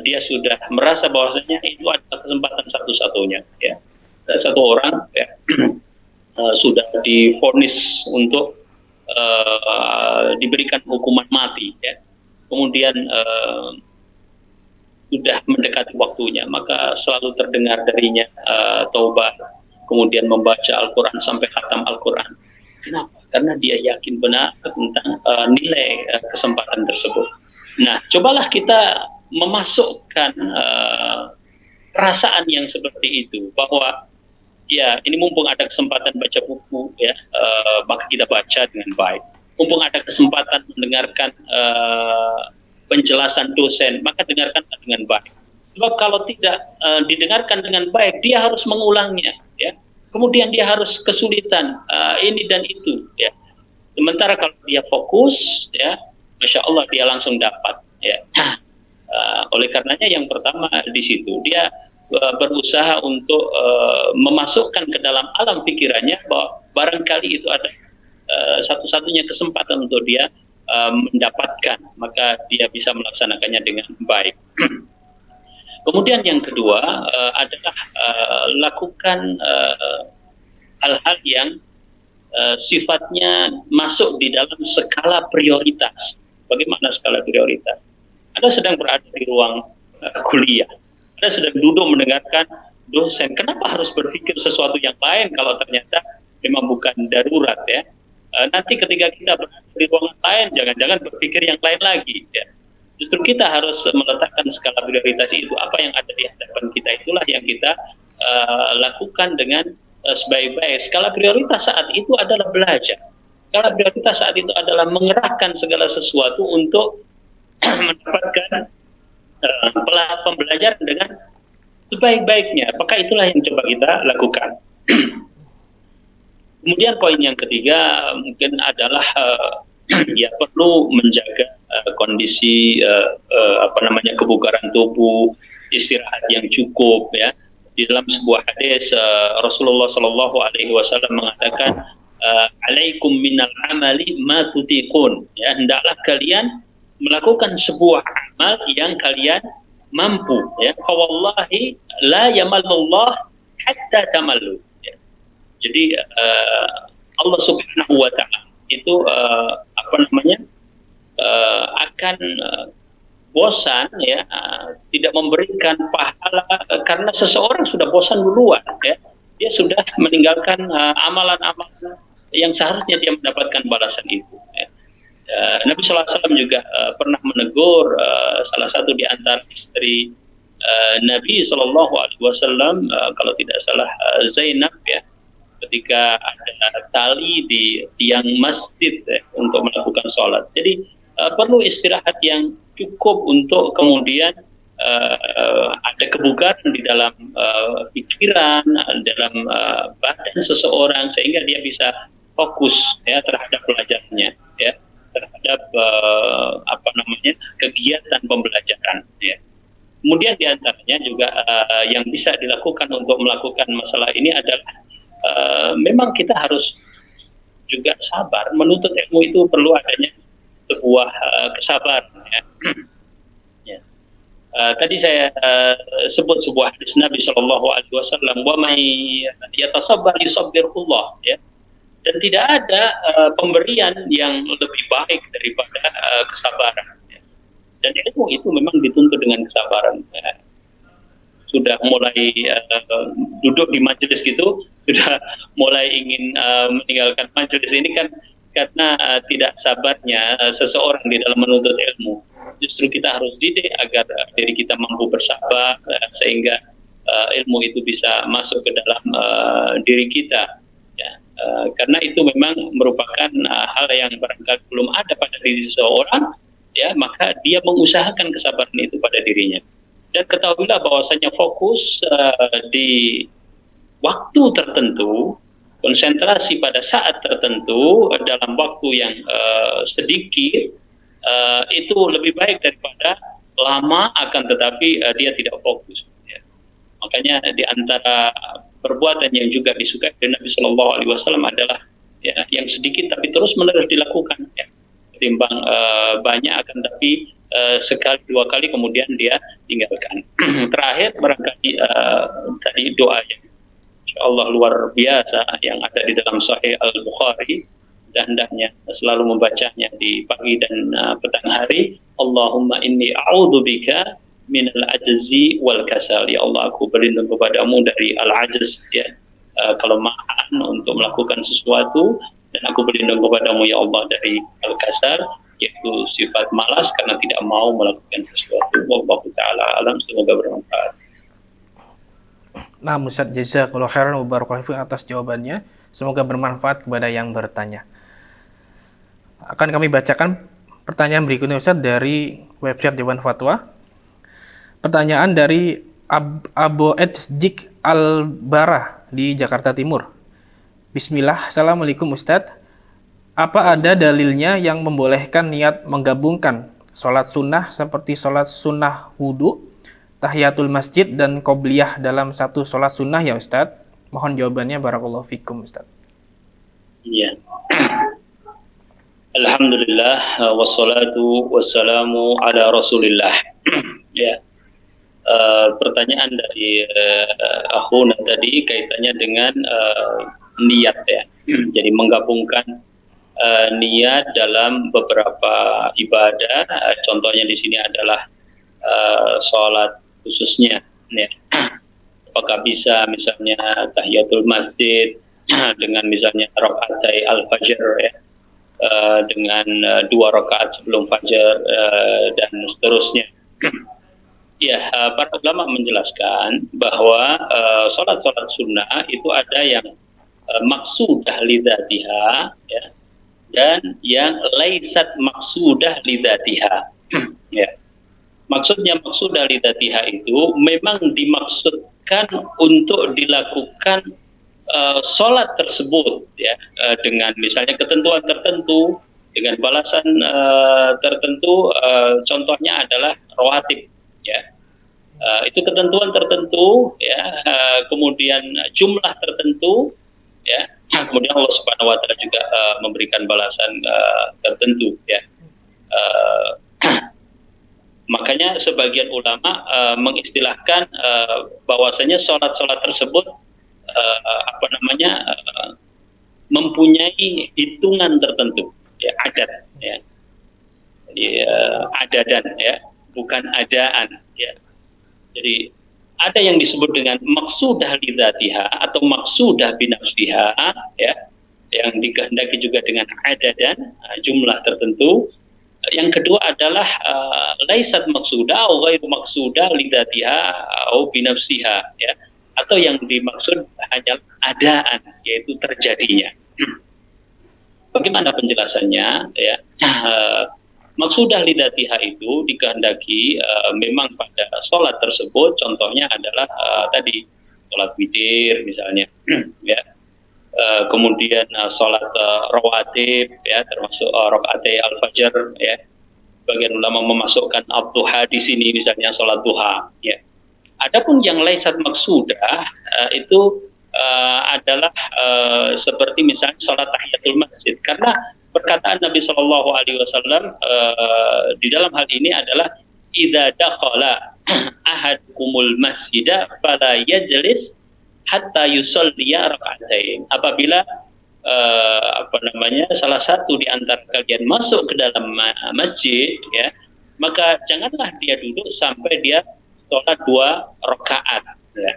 Dia sudah merasa bahwasanya itu adalah kesempatan satu-satunya, ya. Satu orang, ya, sudah divonis untuk diberikan hukuman mati, ya. Kemudian sudah mendekati waktunya, maka selalu terdengar darinya taubat, kemudian membaca Al-Quran sampai khatam Al-Quran. Kenapa? Karena dia yakin benar tentang nilai kesempatan tersebut. Nah, cobalah kita memasukkan perasaan yang seperti itu, bahwa ya ini mumpung ada kesempatan baca buku, ya, maka kita baca dengan baik. Mumpung ada kesempatan mendengarkan penjelasan dosen, maka dengarkan dengan baik. Sebab kalau tidak didengarkan dengan baik, dia harus mengulangnya, ya. Kemudian dia harus kesulitan ini dan itu, ya. Sementara kalau dia fokus, ya, masya Allah dia langsung dapat, ya. Oleh karenanya yang pertama di situ dia berusaha untuk memasukkan ke dalam alam pikirannya bahwa barangkali itu ada satu-satunya kesempatan untuk dia mendapatkan, maka dia bisa melaksanakannya dengan baik. Kemudian yang kedua adalah lakukan hal-hal yang sifatnya masuk di dalam skala prioritas. Bagaimana skala prioritas? Anda sedang berada di ruang kuliah, Anda sedang duduk mendengarkan dosen. Kenapa harus berpikir sesuatu yang lain kalau ternyata memang bukan darurat, ya? Nanti ketika kita berada di ruangan lain, jangan-jangan berpikir yang lain lagi, ya. Justru kita harus meletakkan skala prioritas itu. Apa yang ada di hadapan kita itulah yang kita lakukan dengan sebaik-baik. Skala prioritas saat itu adalah belajar. Skala prioritas saat itu adalah mengerahkan segala sesuatu untuk mendapatkan pembelajaran dengan sebaik-baiknya. Maka itulah yang coba kita lakukan. Kemudian poin yang ketiga mungkin adalah ya perlu menjaga kondisi kebugaran tubuh, istirahat yang cukup, ya. Di dalam sebuah hadis Rasulullah Shallallahu Alaihi Wasallam mengatakan, alaikum minal amali ma tutiqun, ya, hendaklah kalian melakukan sebuah amal yang kalian mampu, ya. Wallahi la yamalullah hatta tamallu. Jadi Allah Subhanahu wa taala itu akan bosan, ya, tidak memberikan pahala karena seseorang sudah bosan duluan, ya. Dia sudah meninggalkan amalan-amalan yang seharusnya dia mendapatkan balasan itu, ya. Nabi sallallahu alaihi wasallam juga pernah menegur salah satu di antara istri Nabi sallallahu alaihi wasallam, kalau tidak salah Zainab, ya, ketika ada tali di tiang masjid, ya, untuk melakukan sholat. Jadi perlu istirahat yang cukup untuk kemudian ada kebugaran di dalam pikiran, dalam badan seseorang, sehingga dia bisa fokus, ya, terhadap pelajarannya, ya, terhadap kegiatan pembelajaran, ya. Kemudian diantaranya juga yang bisa dilakukan untuk melakukan masalah ini adalah memang kita harus juga sabar. Menuntut ilmu itu perlu adanya sebuah kesabaran, ya. Ya. Tadi saya sebut sebuah hadis Nabi Shallallahu Alaihi Wasallam, wa may yatasabbar yusabbirullah, ya. Dan tidak ada pemberian yang lebih baik daripada kesabaran. Ya. Dan ilmu itu memang dituntut dengan kesabaran. Ya. Sudah mulai duduk di majelis gitu, sudah mulai ingin meninggalkan majelis ini kan karena tidak sabarnya seseorang di dalam menuntut ilmu. Justru kita harus didik agar diri kita mampu bersabar sehingga ilmu itu bisa masuk ke dalam diri kita. Ya, karena itu memang merupakan hal yang barangkali belum ada pada diri seseorang, ya, maka dia mengusahakan kesabaran itu pada dirinya. Dan ketahuilah bahwasanya fokus di waktu tertentu, konsentrasi pada saat tertentu dalam waktu yang sedikit, itu lebih baik daripada lama akan tetapi dia tidak fokus. Ya. Makanya di antara perbuatan yang juga disukai oleh Nabi Shallallahu Alaihi Wasallam adalah ya, yang sedikit tapi terus menerus dilakukan. Ya. Ketimbang banyak akan tapi sekali dua kali kemudian dia tinggalkan. Terakhir barangkali tadi doa yang insyaallah luar biasa yang ada di dalam Sahih Al-Bukhari, dan hendaknya selalu membacanya di pagi dan petang hari. Allahumma inni a'udzubika minal ajzi wal kasal. Ya Allah, aku berlindung kepadamu dari al-ajz, ya, kelemahan untuk melakukan sesuatu, dan aku berlindung kepadamu ya Allah dari al-kasal, yaitu sifat malas karena tidak mau melakukan sesuatu. Wallahu ta'ala alam, semoga bermanfaat. Nah, Ustaz, jazakallahu khairan wa barakallahu fiik atas jawabannya. Semoga bermanfaat kepada yang bertanya. Akan kami bacakan pertanyaan berikutnya, Ustaz, dari website Dewan Fatwa. Pertanyaan dari Abu Edjik Al-Barah di Jakarta Timur. Bismillah, Assalamualaikum Ustaz. Apa ada dalilnya yang membolehkan niat menggabungkan sholat sunnah seperti sholat sunnah wudhu, tahiyatul masjid, dan qobliyah dalam satu sholat sunnah ya Ustaz? Mohon jawabannya, barakallahu fikum Ustaz. Iya. Alhamdulillah wassalatu wassalamu ala Rasulillah. Ya. Pertanyaan dari akhuna tadi kaitannya dengan niat, ya. Jadi menggabungkan niat dalam beberapa ibadah. Contohnya di sini adalah sholat khususnya, ya. Apakah bisa misalnya tahiyatul masjid dengan misalnya rakaat al-fajr, ya, dengan 2 rakaat sebelum fajar, dan seterusnya. Ya, para ulama menjelaskan bahwa sholat-sholat sunnah itu ada yang maksudah lidzatiha, ya, dan yang laisat maksudah lidzatiha. Ya. Maksudnya maksudah lidzatiha itu memang dimaksudkan untuk dilakukan sholat tersebut, ya, dengan misalnya ketentuan tertentu, dengan balasan tertentu. Contohnya adalah rawatib, ya. Itu ketentuan tertentu, ya, kemudian jumlah tertentu, ya, kemudian Allah Subhanahu wa Ta'ala juga memberikan balasan tertentu, ya. Makanya sebagian ulama mengistilahkan bahwasanya sholat-sholat tersebut mempunyai hitungan tertentu, ya, adat, ya. Jadi adadan, ya, bukan adaan, ya. Jadi ada yang disebut dengan maksudah lidzatiha atau maksudah binafsiha, ya, yang dikehendaki juga dengan adadan, jumlah tertentu. Yang kedua adalah laisat maksudah atau ghairu maksudah lidzatiha atau binafsiha, ya, atau yang dimaksud hanya adaan, yaitu terjadinya. Bagaimana penjelasannya, ya? Maksudah lidzatiha itu dikehendaki memang pada sholat tersebut. Contohnya adalah tadi sholat witir misalnya, ya. Kemudian sholat rawatib, ya, termasuk rakaat al-fajr, ya. Bagian ulama memasukkan ad-duha di sini, misalnya sholat duha, ya. Adapun yang laisat maksudah itu adalah seperti misalnya sholat tahiyatul masjid, karena perkataan Nabi Shallallahu Alaihi Wasallam di dalam hal ini adalah idza dakhala ahadukumul masjida fala yajlis hatta yusalliya raka'atain. Apabila salah satu di antara kalian masuk ke dalam masjid, ya, maka janganlah dia duduk sampai dia sholat 2 rakaat. Ya.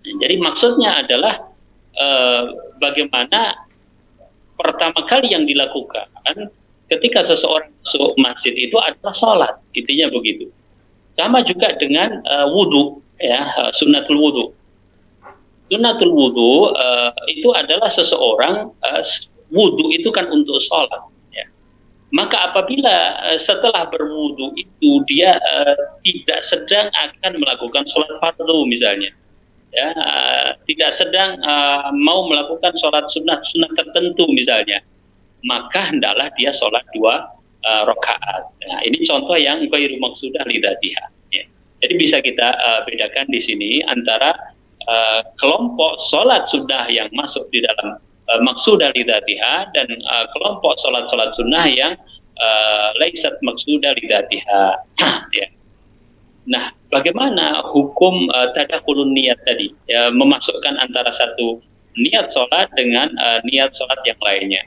Jadi maksudnya adalah bagaimana pertama kali yang dilakukan ketika seseorang masuk masjid itu adalah sholat, intinya begitu. Sama juga dengan wudhu, ya, sunnatul wudhu. Sunnatul wudhu itu adalah seseorang wudhu itu kan untuk sholat. Ya. Maka apabila setelah berwudhu itu dia tidak sedang akan melakukan sholat fardu misalnya, ya, tidak sedang mau melakukan sholat sunat tertentu misalnya, maka hendaklah dia sholat 2 rakaat. Nah, ini contoh yang ghairu maqsudah lidatiha. Ya. Jadi bisa kita bedakan di sini antara kelompok sholat sunnah yang masuk di dalam maqsudah lidatiha dan kelompok sholat sunnah yang laisat maqsudah lidatiha. Ya. Nah, bagaimana hukum tadakhulun niat tadi, ya, memasukkan antara satu niat sholat dengan niat sholat yang lainnya.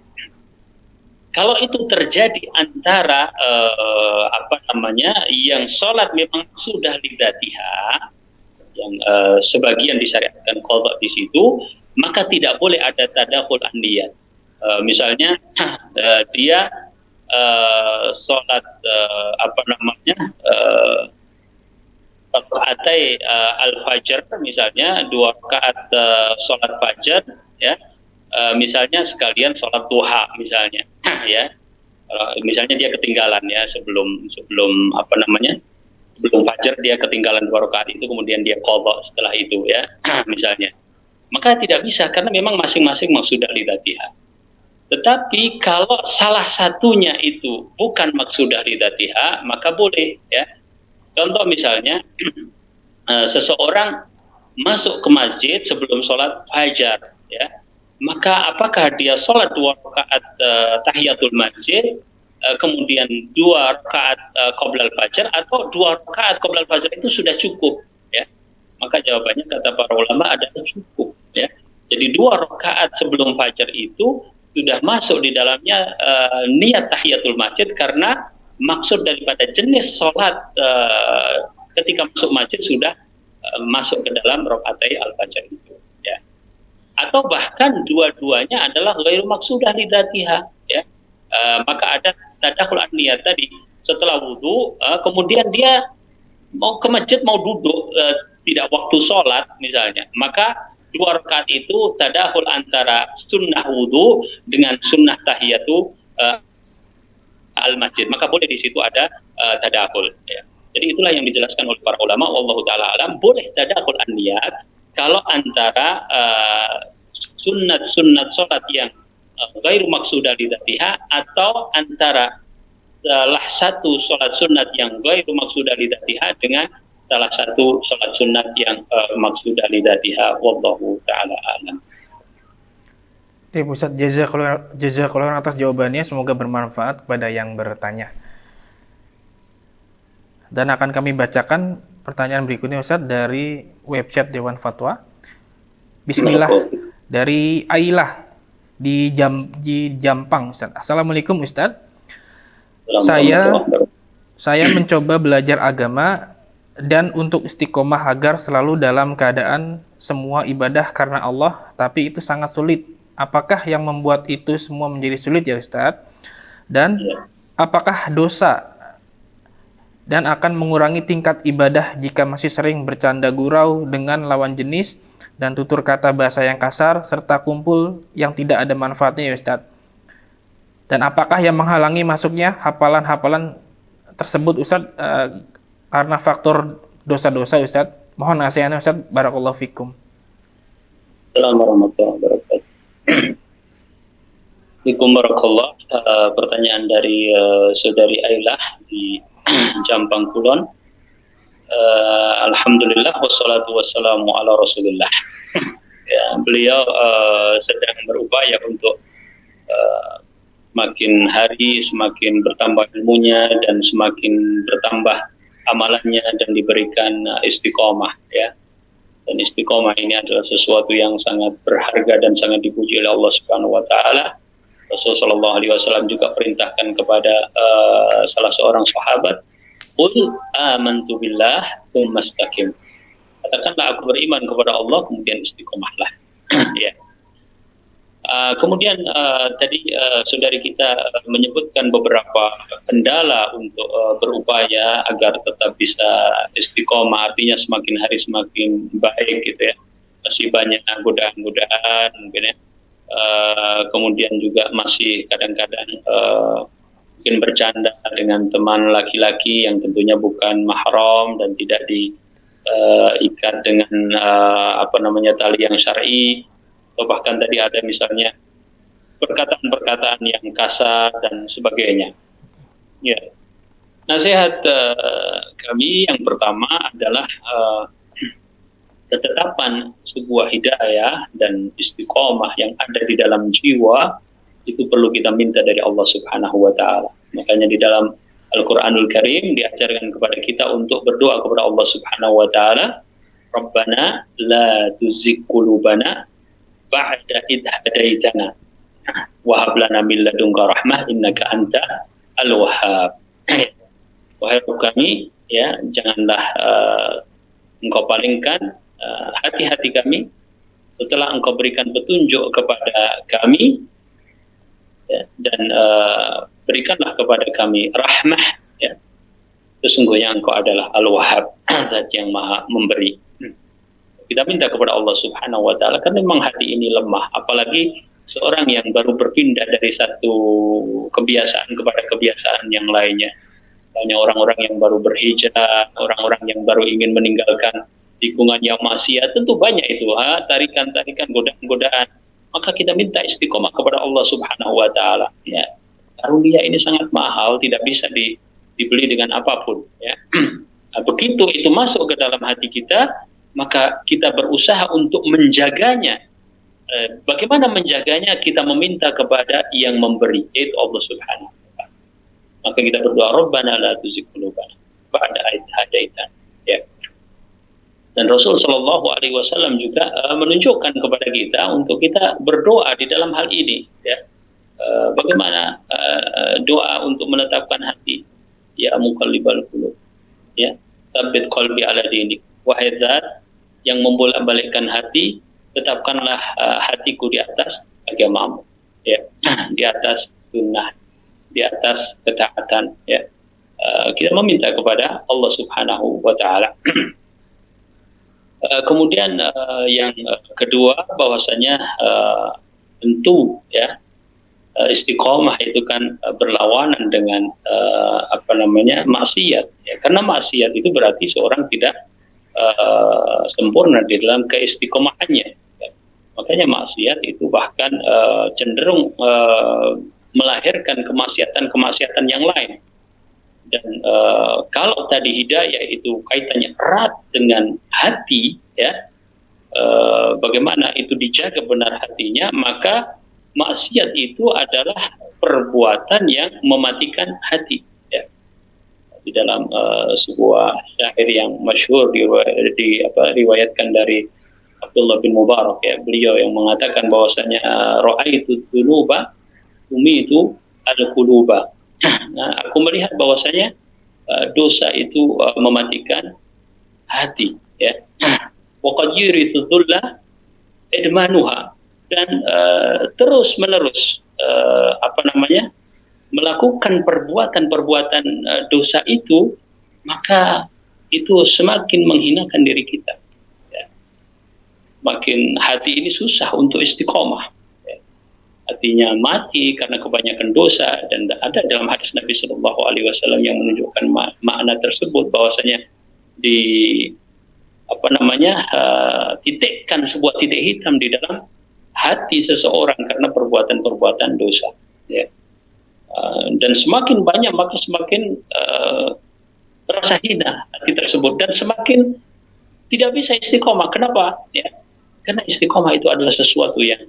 Kalau itu terjadi antara yang sholat memang sudah lidatiha, yang sebagian disyariatkan qadha di situ, maka tidak boleh ada tadakhul an-niyat. Misalnya dia sholat rakaatai al-fajr misalnya, 2 rakaat sholat fajar, ya, misalnya sekalian sholat duha misalnya, ya, misalnya dia ketinggalan, ya, sebelum fajar dia ketinggalan 2 rakaat itu, kemudian dia qadha setelah itu, ya, misalnya, maka tidak bisa karena memang masing-masing maqsudah lidatiha. Tetapi kalau salah satunya itu bukan maqsudah lidatiha, maka boleh, ya. Contoh misalnya seseorang masuk ke masjid sebelum sholat fajar, ya, maka apakah dia sholat 2 rakaat tahiyatul masjid, kemudian 2 rakaat qoblal fajar, atau 2 rakaat qoblal fajar itu sudah cukup, ya? Maka jawabannya kata para ulama adalah cukup, ya. Jadi 2 rakaat sebelum fajar itu sudah masuk di dalamnya niat tahiyatul masjid, karena maksud daripada jenis sholat ketika masuk masjid sudah masuk ke dalam rakaatai al-fajr itu, ya. Atau bahkan dua-duanya adalah ghairu maqsudah lidatiha, ya. Maka ada tadakhul an-niyat tadi, setelah wudu kemudian dia mau ke masjid, mau duduk, tidak waktu sholat misalnya, maka 2 rakaat itu tadakhul antara sunnah wudu dengan sunnah tahiyatu al-masjid, maka boleh di situ ada tadakhul, ya. Jadi itulah yang dijelaskan oleh para ulama, wallahu taala alam, boleh tadakhul an-niyat kalau antara sunat sholat yang ghairu maqsudah lidatiha, atau antara salah satu sholat sunat yang ghairu maqsudah lidatiha dengan salah satu sholat sunat yang maqsudah lidatiha, wallahu taala alam. Ustaz, jazakallahu atas jawabannya, semoga bermanfaat kepada yang bertanya. Dan akan kami bacakan pertanyaan berikutnya, Ustaz, dari website Dewan Fatwa. Bismillah, dari Ailah di Jampang, Ustaz. Assalamualaikum, Ustaz. Saya mencoba belajar agama dan untuk istiqomah agar selalu dalam keadaan semua ibadah karena Allah, tapi itu sangat sulit. Apakah yang membuat itu semua menjadi sulit, ya Ustaz? Dan apakah dosa dan akan mengurangi tingkat ibadah jika masih sering bercanda gurau dengan lawan jenis dan tutur kata bahasa yang kasar serta kumpul yang tidak ada manfaatnya, ya Ustaz? Dan apakah yang menghalangi masuknya hafalan-hafalan tersebut, Ustaz, karena faktor dosa-dosa, Ustaz? Mohon nasihatnya, Ustaz. Barakallahu fikum. Assalamualaikum warahmatullahi wabarakatuh. Barakallah, pertanyaan dari saudari Ailah di Jampang Kulon. Alhamdulillah wassalatu wassalamu ala Rasulillah. Ya, beliau sedang berupaya untuk semakin hari semakin bertambah ilmunya dan semakin bertambah amalannya dan diberikan istiqomah, ya. Dan istiqomah ini adalah sesuatu yang sangat berharga dan sangat dipuji oleh Allah Subhanahu wa taala. Rasulullah sallallahu alaihi wasallam juga perintahkan kepada salah seorang sahabat, "Qul amantu billah tsumma istaqim." Katakanlah aku beriman kepada Allah, kemudian istiqomahlah. Ya. Kemudian tadi saudari kita menyebutkan beberapa kendala untuk berupaya agar tetap bisa istiqomah, artinya semakin hari semakin baik gitu ya. Masih banyak godaan-godaan mungkin ya. Kemudian juga masih kadang-kadang mungkin bercanda dengan teman laki-laki yang tentunya bukan mahram dan tidak diikat dengan tali yang syar'i. Atau bahkan tadi ada misalnya perkataan-perkataan yang kasar dan sebagainya. Ya. Nasihat kami yang pertama adalah ketetapan sebuah hidayah dan istiqomah yang ada di dalam jiwa itu perlu kita minta dari Allah Subhanahu wa taala. Makanya di dalam Al-Qur'anul Karim diajarkan kepada kita untuk berdoa kepada Allah Subhanahu wa taala, Rabbana la tuzigh qulubana ba'da idh hadaitana wa hab lana min ladunka rahmah innaka anta al-wahhab. Wahai Rabb kami, ya, janganlah Engkau palingkan hati-hati kami setelah Engkau berikan petunjuk kepada kami, ya, dan berikanlah kepada kami rahmah, ya. Sesungguhnya Engkau adalah Al-Wahhab, Zat yang Maha Memberi. Kita minta kepada Allah Subhanahu wa taala karena memang hati ini lemah, apalagi seorang yang baru berpindah dari satu kebiasaan kepada kebiasaan yang lainnya. Banyak orang-orang yang baru berhijrah, orang-orang yang baru ingin meninggalkan lingkungan yang maksiat, tentu banyak itu tarikan-tarikan, godaan-godaan. Maka kita minta istiqomah kepada Allah Subhanahu wa taala, ya. Karunia ini sangat mahal, tidak bisa dibeli dengan apapun, ya. Nah, begitu itu masuk ke dalam hati kita, maka kita berusaha untuk menjaganya. Bagaimana menjaganya? Kita meminta kepada yang memberi, yaitu Allah Subhanahu wa taala. Maka kita berdoa, Rabbana la tuzigh qulubana ba'da idh hadaitana, ya. Dan Rasul sallallahu alaihi wasallam juga menunjukkan kepada kita untuk kita berdoa di dalam hal ini, ya. Bagaimana doa untuk menetapkan hati, ya muqallibal qulub, ya, tsabbit qalbi ala dinik. Wahai Zat yang membolak-balikkan hati, tetapkanlah hatiku di atas agamamu, ya, di atas sunnah, di atas ketaatan, ya. Kita meminta kepada Allah Subhanahu wa taala. Kemudian yang kedua, bahwasanya tentu, ya, istiqomah itu kan berlawanan dengan maksiat, ya. Karena maksiat itu berarti seorang tidak sempurna di dalam keistiqomahannya, ya. Makanya maksiat itu bahkan cenderung melahirkan kemaksiatan yang lain. Dan kalau tadi hidayah itu kaitannya erat dengan hati, ya, bagaimana itu dijaga benar hatinya, maka maksiat itu adalah perbuatan yang mematikan hati, ya. Di dalam sebuah syair yang masyhur diriwayatkan dari Abdullah bin Mubarak, ya, beliau yang mengatakan bahwasanya ra'aitu dzunuba tumitu al-quluba. Nah, aku melihat bahwasanya dosa itu mematikan hati, ya. Wa qad yurithu dhulla idmanuha, dan terus menerus melakukan perbuatan-perbuatan dosa itu, maka itu semakin menghinakan diri kita, ya. Makin hati ini susah untuk istiqomah, ya. Hatinya mati karena kebanyakan dosa, dan ada dalam hadis Nabi Shallallahu Alaihi Wasallam yang menunjukkan makna tersebut, bahwasanya titikkan sebuah titik hitam di dalam hati seseorang karena perbuatan-perbuatan dosa, ya. Dan semakin banyak maka semakin rasa hina hati tersebut, dan semakin tidak bisa istiqomah. Kenapa? Ya, karena istiqomah itu adalah sesuatu yang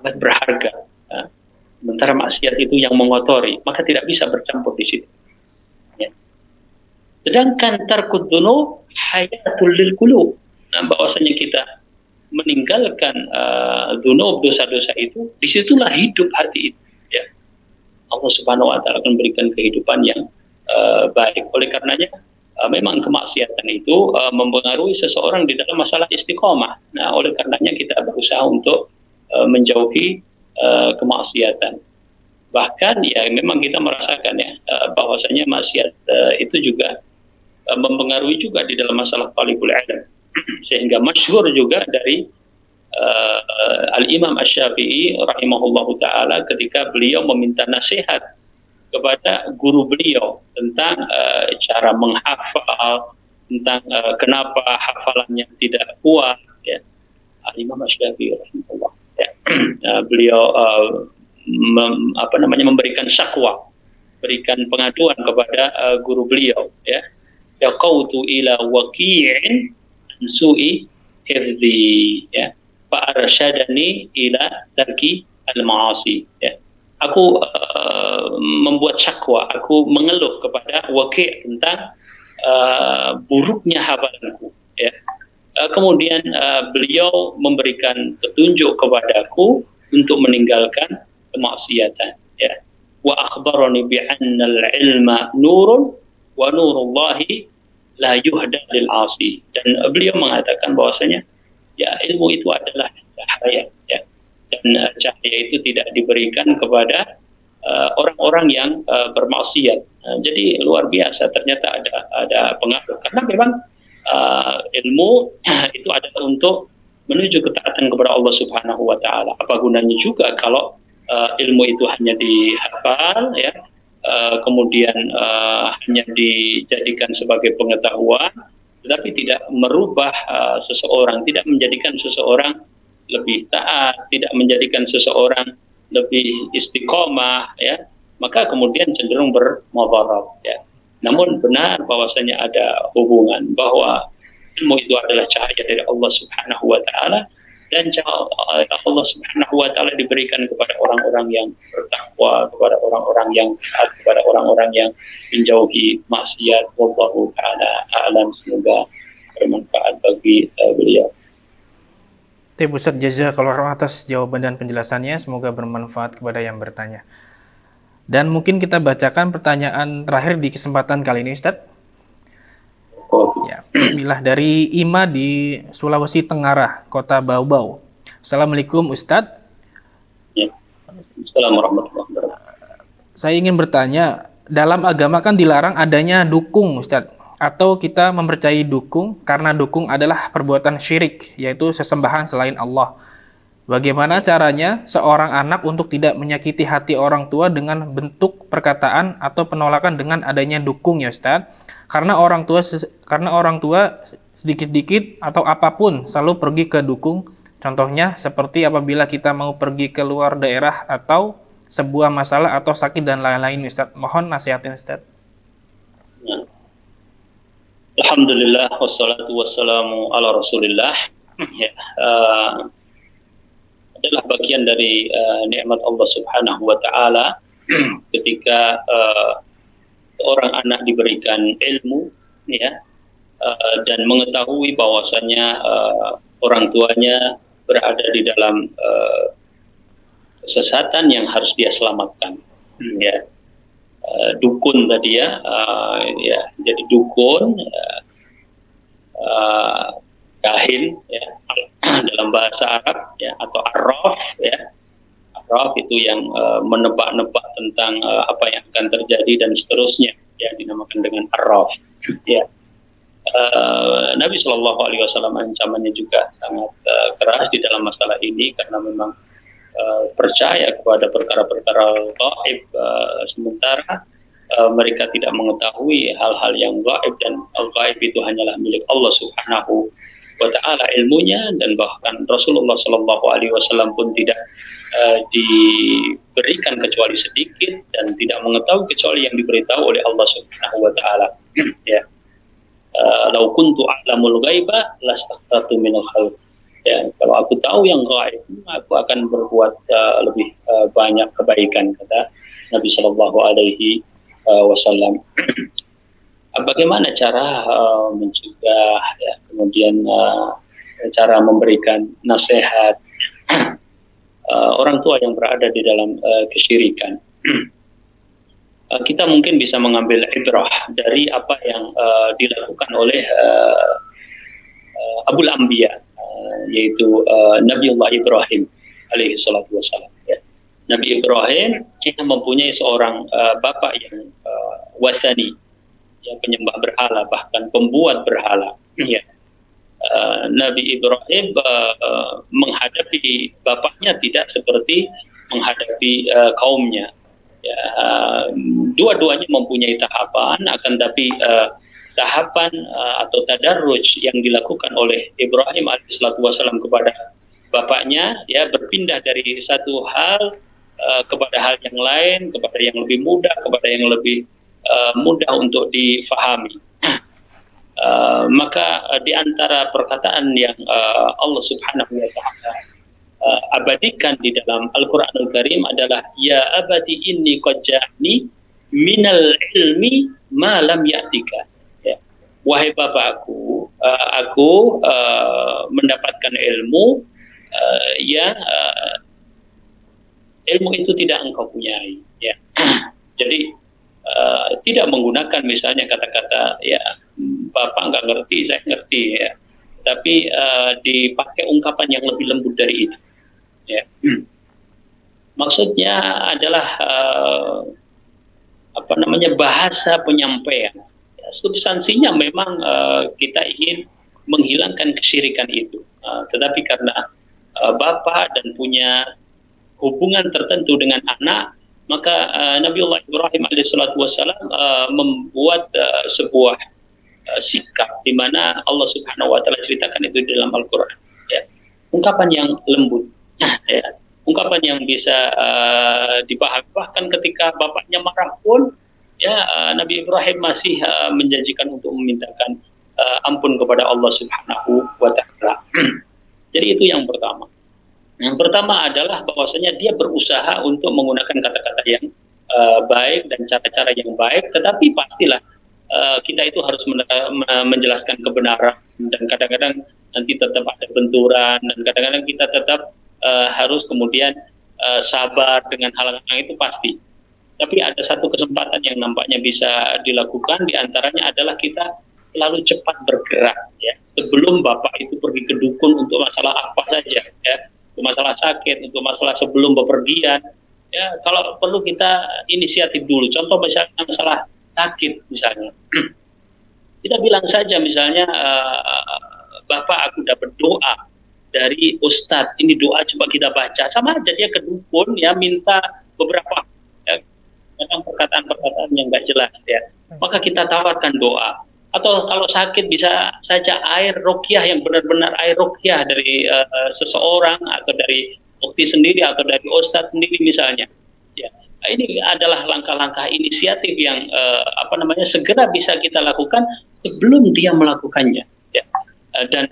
sangat berharga. Ya. Sementara maksiat itu yang mengotori, maka tidak bisa bercampur di situ. Ya. Sedangkan tarkud dzunub hayatul lil qulub. Nah, bahwasanya kita meninggalkan dzunub, dosa-dosa itu, disitulah hidup hati itu. Ya. Allah Subhanahu wa taala akan berikan kehidupan yang baik. Oleh karenanya memang kemaksiatan itu mempengaruhi seseorang di dalam masalah istiqomah. Nah, oleh karenanya kita berusaha untuk menjauhi kemaksiatan. Bahkan ya memang kita merasakan ya bahwasanya maksiat itu juga mempengaruhi juga di dalam masalah talibul ilm. Sehingga masyhur juga dari Al-Imam Asy-Syafi'i rahimahullahu taala ketika beliau meminta nasihat kepada guru beliau tentang cara menghafal, tentang kenapa hafalannya tidak kuat ya. Al-Imam Asy-Syafi'i rahimahullah ya. Beliau memberikan syakwa, berikan pengaduan kepada guru beliau ya. Yaqautu ila waqi'in su'i hifzi ya. Fa arsyadani ila tarki al-ma'asi ya. Aku membuat syakwa, aku mengeluh kepada Waqi' tentang buruknya hafalanku ya. Kemudian beliau memberikan petunjuk kepadaku untuk meninggalkan kemaksiatan ya. Wa akhbarani bi anna al-ilma nurun wa nurullahi la yuhda lil 'asi. Dan beliau mengatakan bahwasanya ya ilmu itu adalah cahaya ya. Dan cahaya itu tidak diberikan kepada orang-orang yang bermaksiat. Jadi luar biasa ternyata ada pengaruh, karena memang ilmu itu adalah untuk menuju ketaatan kepada Allah Subhanahu wa taala. Apa gunanya juga kalau ilmu itu hanya dihafal ya, kemudian hanya dijadikan sebagai pengetahuan, tetapi tidak merubah seseorang, tidak menjadikan seseorang lebih taat, tidak menjadikan seseorang lebih istiqomah ya, maka kemudian cenderung bermudarat ya. Namun benar bahwasanya ada hubungan, bahwa ilmu itu adalah cahaya dari Allah Subhanahu wa taala, dan cahaya Allah Subhanahu wa taala diberikan kepada orang-orang yang bertakwa, kepada orang-orang yang taat, kepada orang-orang yang menjauhi maksiat. Wallahu taala a'lam. Semoga bermanfaat bagi beliau. Ustaz, jazakallahu atas jawaban dan penjelasannya, semoga bermanfaat kepada yang bertanya. Dan mungkin kita bacakan pertanyaan terakhir di kesempatan kali ini, Ustaz. Ya, bismillah, dari Ima di Sulawesi Tenggara, Kota Bau-Bau. Assalamualaikum Ustaz. Ya. Assalamualaikum warahmatullahi wabarakatuh. Saya ingin bertanya, dalam agama kan dilarang adanya dukung, Ustaz, atau kita mempercayai dukung karena dukung adalah perbuatan syirik, yaitu sesembahan selain Allah. Bagaimana caranya seorang anak untuk tidak menyakiti hati orang tua dengan bentuk perkataan atau penolakan dengan adanya dukung ya Ustaz? Karena orang tua sedikit-sedikit atau apapun selalu pergi ke dukung. Contohnya seperti apabila kita mau pergi ke luar daerah atau sebuah masalah atau sakit dan lain-lain Ustaz. Mohon nasihatnya Ustaz. Alhamdulillah wassalatu wassalamu ala Rasulillah. Ya, adalah bagian dari nikmat Allah Subhanahu wa taala ketika seorang anak diberikan ilmu ya, dan mengetahui bahwasanya orang tuanya berada di dalam kesesatan yang harus dia selamatkan ya. Dukun tadi ya, jadi dukun, kahin ya, dalam bahasa Arab ya, atau arraf ya. Arraf itu yang menebak-nebak tentang apa yang akan terjadi dan seterusnya ya, dinamakan dengan arraf ya. Nabi Shallallahu Alaihi Wasallam ancamannya juga sangat keras di dalam masalah ini, karena memang percaya kepada perkara-perkara gaib, sementara mereka tidak mengetahui hal-hal yang gaib, dan al-gaib itu hanyalah milik Allah Subhanahu wa taala ilmunya, dan bahkan Rasulullah Shallallahu Alaihi Wasallam pun tidak diberikan kecuali sedikit, dan tidak mengetahui kecuali yang diberitahu oleh Allah Subhanahu wa taala ya. Lau kuntu a'lamul ghaiba lastaghfartu minal khair. Ya, kalau aku tahu yang gaib, aku akan berbuat lebih banyak kebaikan, kata Nabi Shallallahu Alaihi Wasallam. bagaimana cara mencegah, ya, kemudian cara memberikan nasihat orang tua yang berada di dalam kesyirikan. Kita mungkin bisa mengambil ibrah dari apa yang dilakukan oleh Abul Anbiya, yaitu Nabiullah Ibrahim alaihi salatu wassalam. Ya. Nabi Ibrahim kita mempunyai seorang bapak yang wasani, yang penyembah berhala, bahkan pembuat berhala. Ya. Nabi Ibrahim menghadapi bapaknya tidak seperti menghadapi kaumnya. Ya, dua-duanya mempunyai tahapan, akan tapi tahapan atau tadarruj yang dilakukan oleh Ibrahim alaihissalatu wassalam kepada bapaknya, ya, berpindah dari satu hal kepada hal yang lain, kepada yang lebih mudah, kepada yang lebih mudah untuk difahami. Maka di antara perkataan yang Allah Subhanahu wa taala abadikan di dalam Al-Qur'anul Karim adalah ya abadi inni qad ja'ani minal ilmi ma lam ya'tika. Ya. Wahai bapakku, aku mendapatkan ilmu yang ilmu itu tidak engkau punyai. Ya. Jadi tidak menggunakan misalnya kata-kata ya bapak nggak ngerti, saya ngerti, ya. Tapi dipakai ungkapan yang lebih lembut dari itu. Ya. Maksudnya adalah bahasa penyampaian. Ya, substansinya memang kita ingin menghilangkan kesyirikan itu, tetapi karena bapak dan punya hubungan tertentu dengan anak, maka Nabiullah Ibrahim alaihissalatu wassalam membuat sebuah sikap di mana Allah Subhanahu wa taala ceritakan itu di dalam Al-Qur'an, ya. Ungkapan yang lembut, ya. Ungkapan yang bisa dipahami, bahkan ketika bapaknya marah pun, ya, Nabi Ibrahim masih menjanjikan untuk memintakan ampun kepada Allah Subhanahu wa taala. Jadi itu yang pertama. Yang pertama adalah bahwasanya dia berusaha untuk menggunakan kata-kata yang baik dan cara-cara yang baik, tetapi pastilah kita itu harus menjelaskan kebenaran, dan kadang-kadang nanti tetap ada benturan, dan kadang-kadang kita tetap harus kemudian sabar dengan hal-hal itu pasti. Tapi ada satu kesempatan yang nampaknya bisa dilakukan, diantaranya adalah kita selalu cepat bergerak, ya, sebelum bapak itu pergi ke dukun untuk masalah apa saja, ya, untuk masalah sakit, untuk masalah sebelum bepergian, ya, kalau perlu kita inisiatif dulu. Contoh misalnya masalah sakit misalnya, kita bilang saja misalnya bapak aku dapat doa dari ustadz, ini doa coba kita baca, sama aja dia ke dukun, ya, minta beberapa, ya, perkataan-perkataan yang nggak jelas, ya, maka kita tawarkan doa. Atau kalau sakit bisa saja air ruqyah yang benar-benar air ruqyah dari seseorang, atau dari ukti sendiri, atau dari ustadz sendiri misalnya, ya. Ini adalah langkah-langkah inisiatif yang segera bisa kita lakukan sebelum dia melakukannya, ya. Dan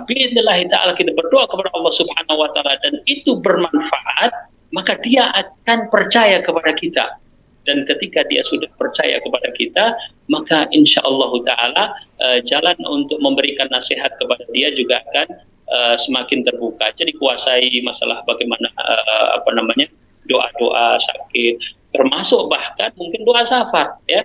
biidznillah ta'ala kita berdoa kepada Allah Subhanahu wa taala dan itu bermanfaat, maka dia akan percaya kepada kita. Dan ketika dia sudah percaya kepada kita, maka insya Allah ta'ala jalan untuk memberikan nasihat kepada dia juga akan semakin terbuka. Jadi kuasai masalah bagaimana doa-doa sakit, termasuk bahkan mungkin doa safar, ya.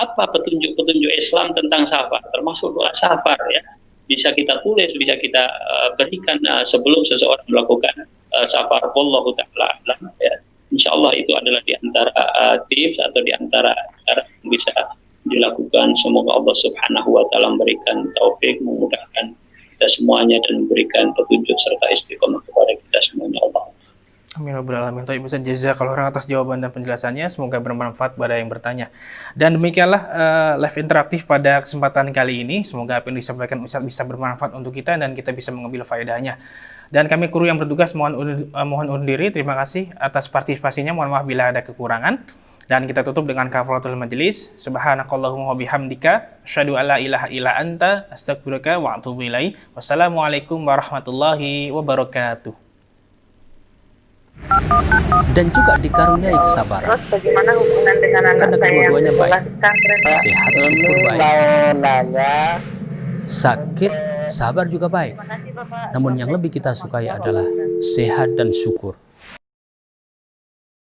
Apa petunjuk-petunjuk Islam tentang safar, termasuk doa safar, ya, bisa kita tulis, bisa kita berikan sebelum seseorang melakukan safar. Wallahu ta'ala a'lam, ya. Insya Allah itu adalah di antara tips atau di antara cara yang bisa dilakukan. Semoga Allah Subhanahu wa taala memberikan taufik, memudahkan kita semuanya, dan memberikan petunjuk serta istiqomah kepada kita semuanya, Allah. Amin ya rabbal alamin. Baik, Ustaz, jazakallahu khairan atas jawaban dan penjelasannya. Semoga bermanfaat pada yang bertanya. Dan demikianlah live interaktif pada kesempatan kali ini. Semoga apa yang disampaikan Ustaz bisa bermanfaat untuk kita dan kita bisa mengambil faedahnya. Dan kami kru yang bertugas mohon undur diri. Terima kasih atas partisipasinya. Mohon maaf bila ada kekurangan. Dan kita tutup dengan kafaratul majelis. Subhanakallahumma wa bihamdika asyhadu alla ilaha illa anta astaghfiruka wa atubu ilaik. Wassalamualaikum warahmatullahi wabarakatuh. dan juga dikaruniai kesabaran. Terus bagaimana hubungan dengan anak Karena saya yang kedua-duanya baik. sekolah pesantren, Pak? Sehat, syukur baik. Mau nanya, Sakit, sabar juga baik. Terima kasih, Bapak. Namun yang lebih kita sukai adalah sehat dan syukur.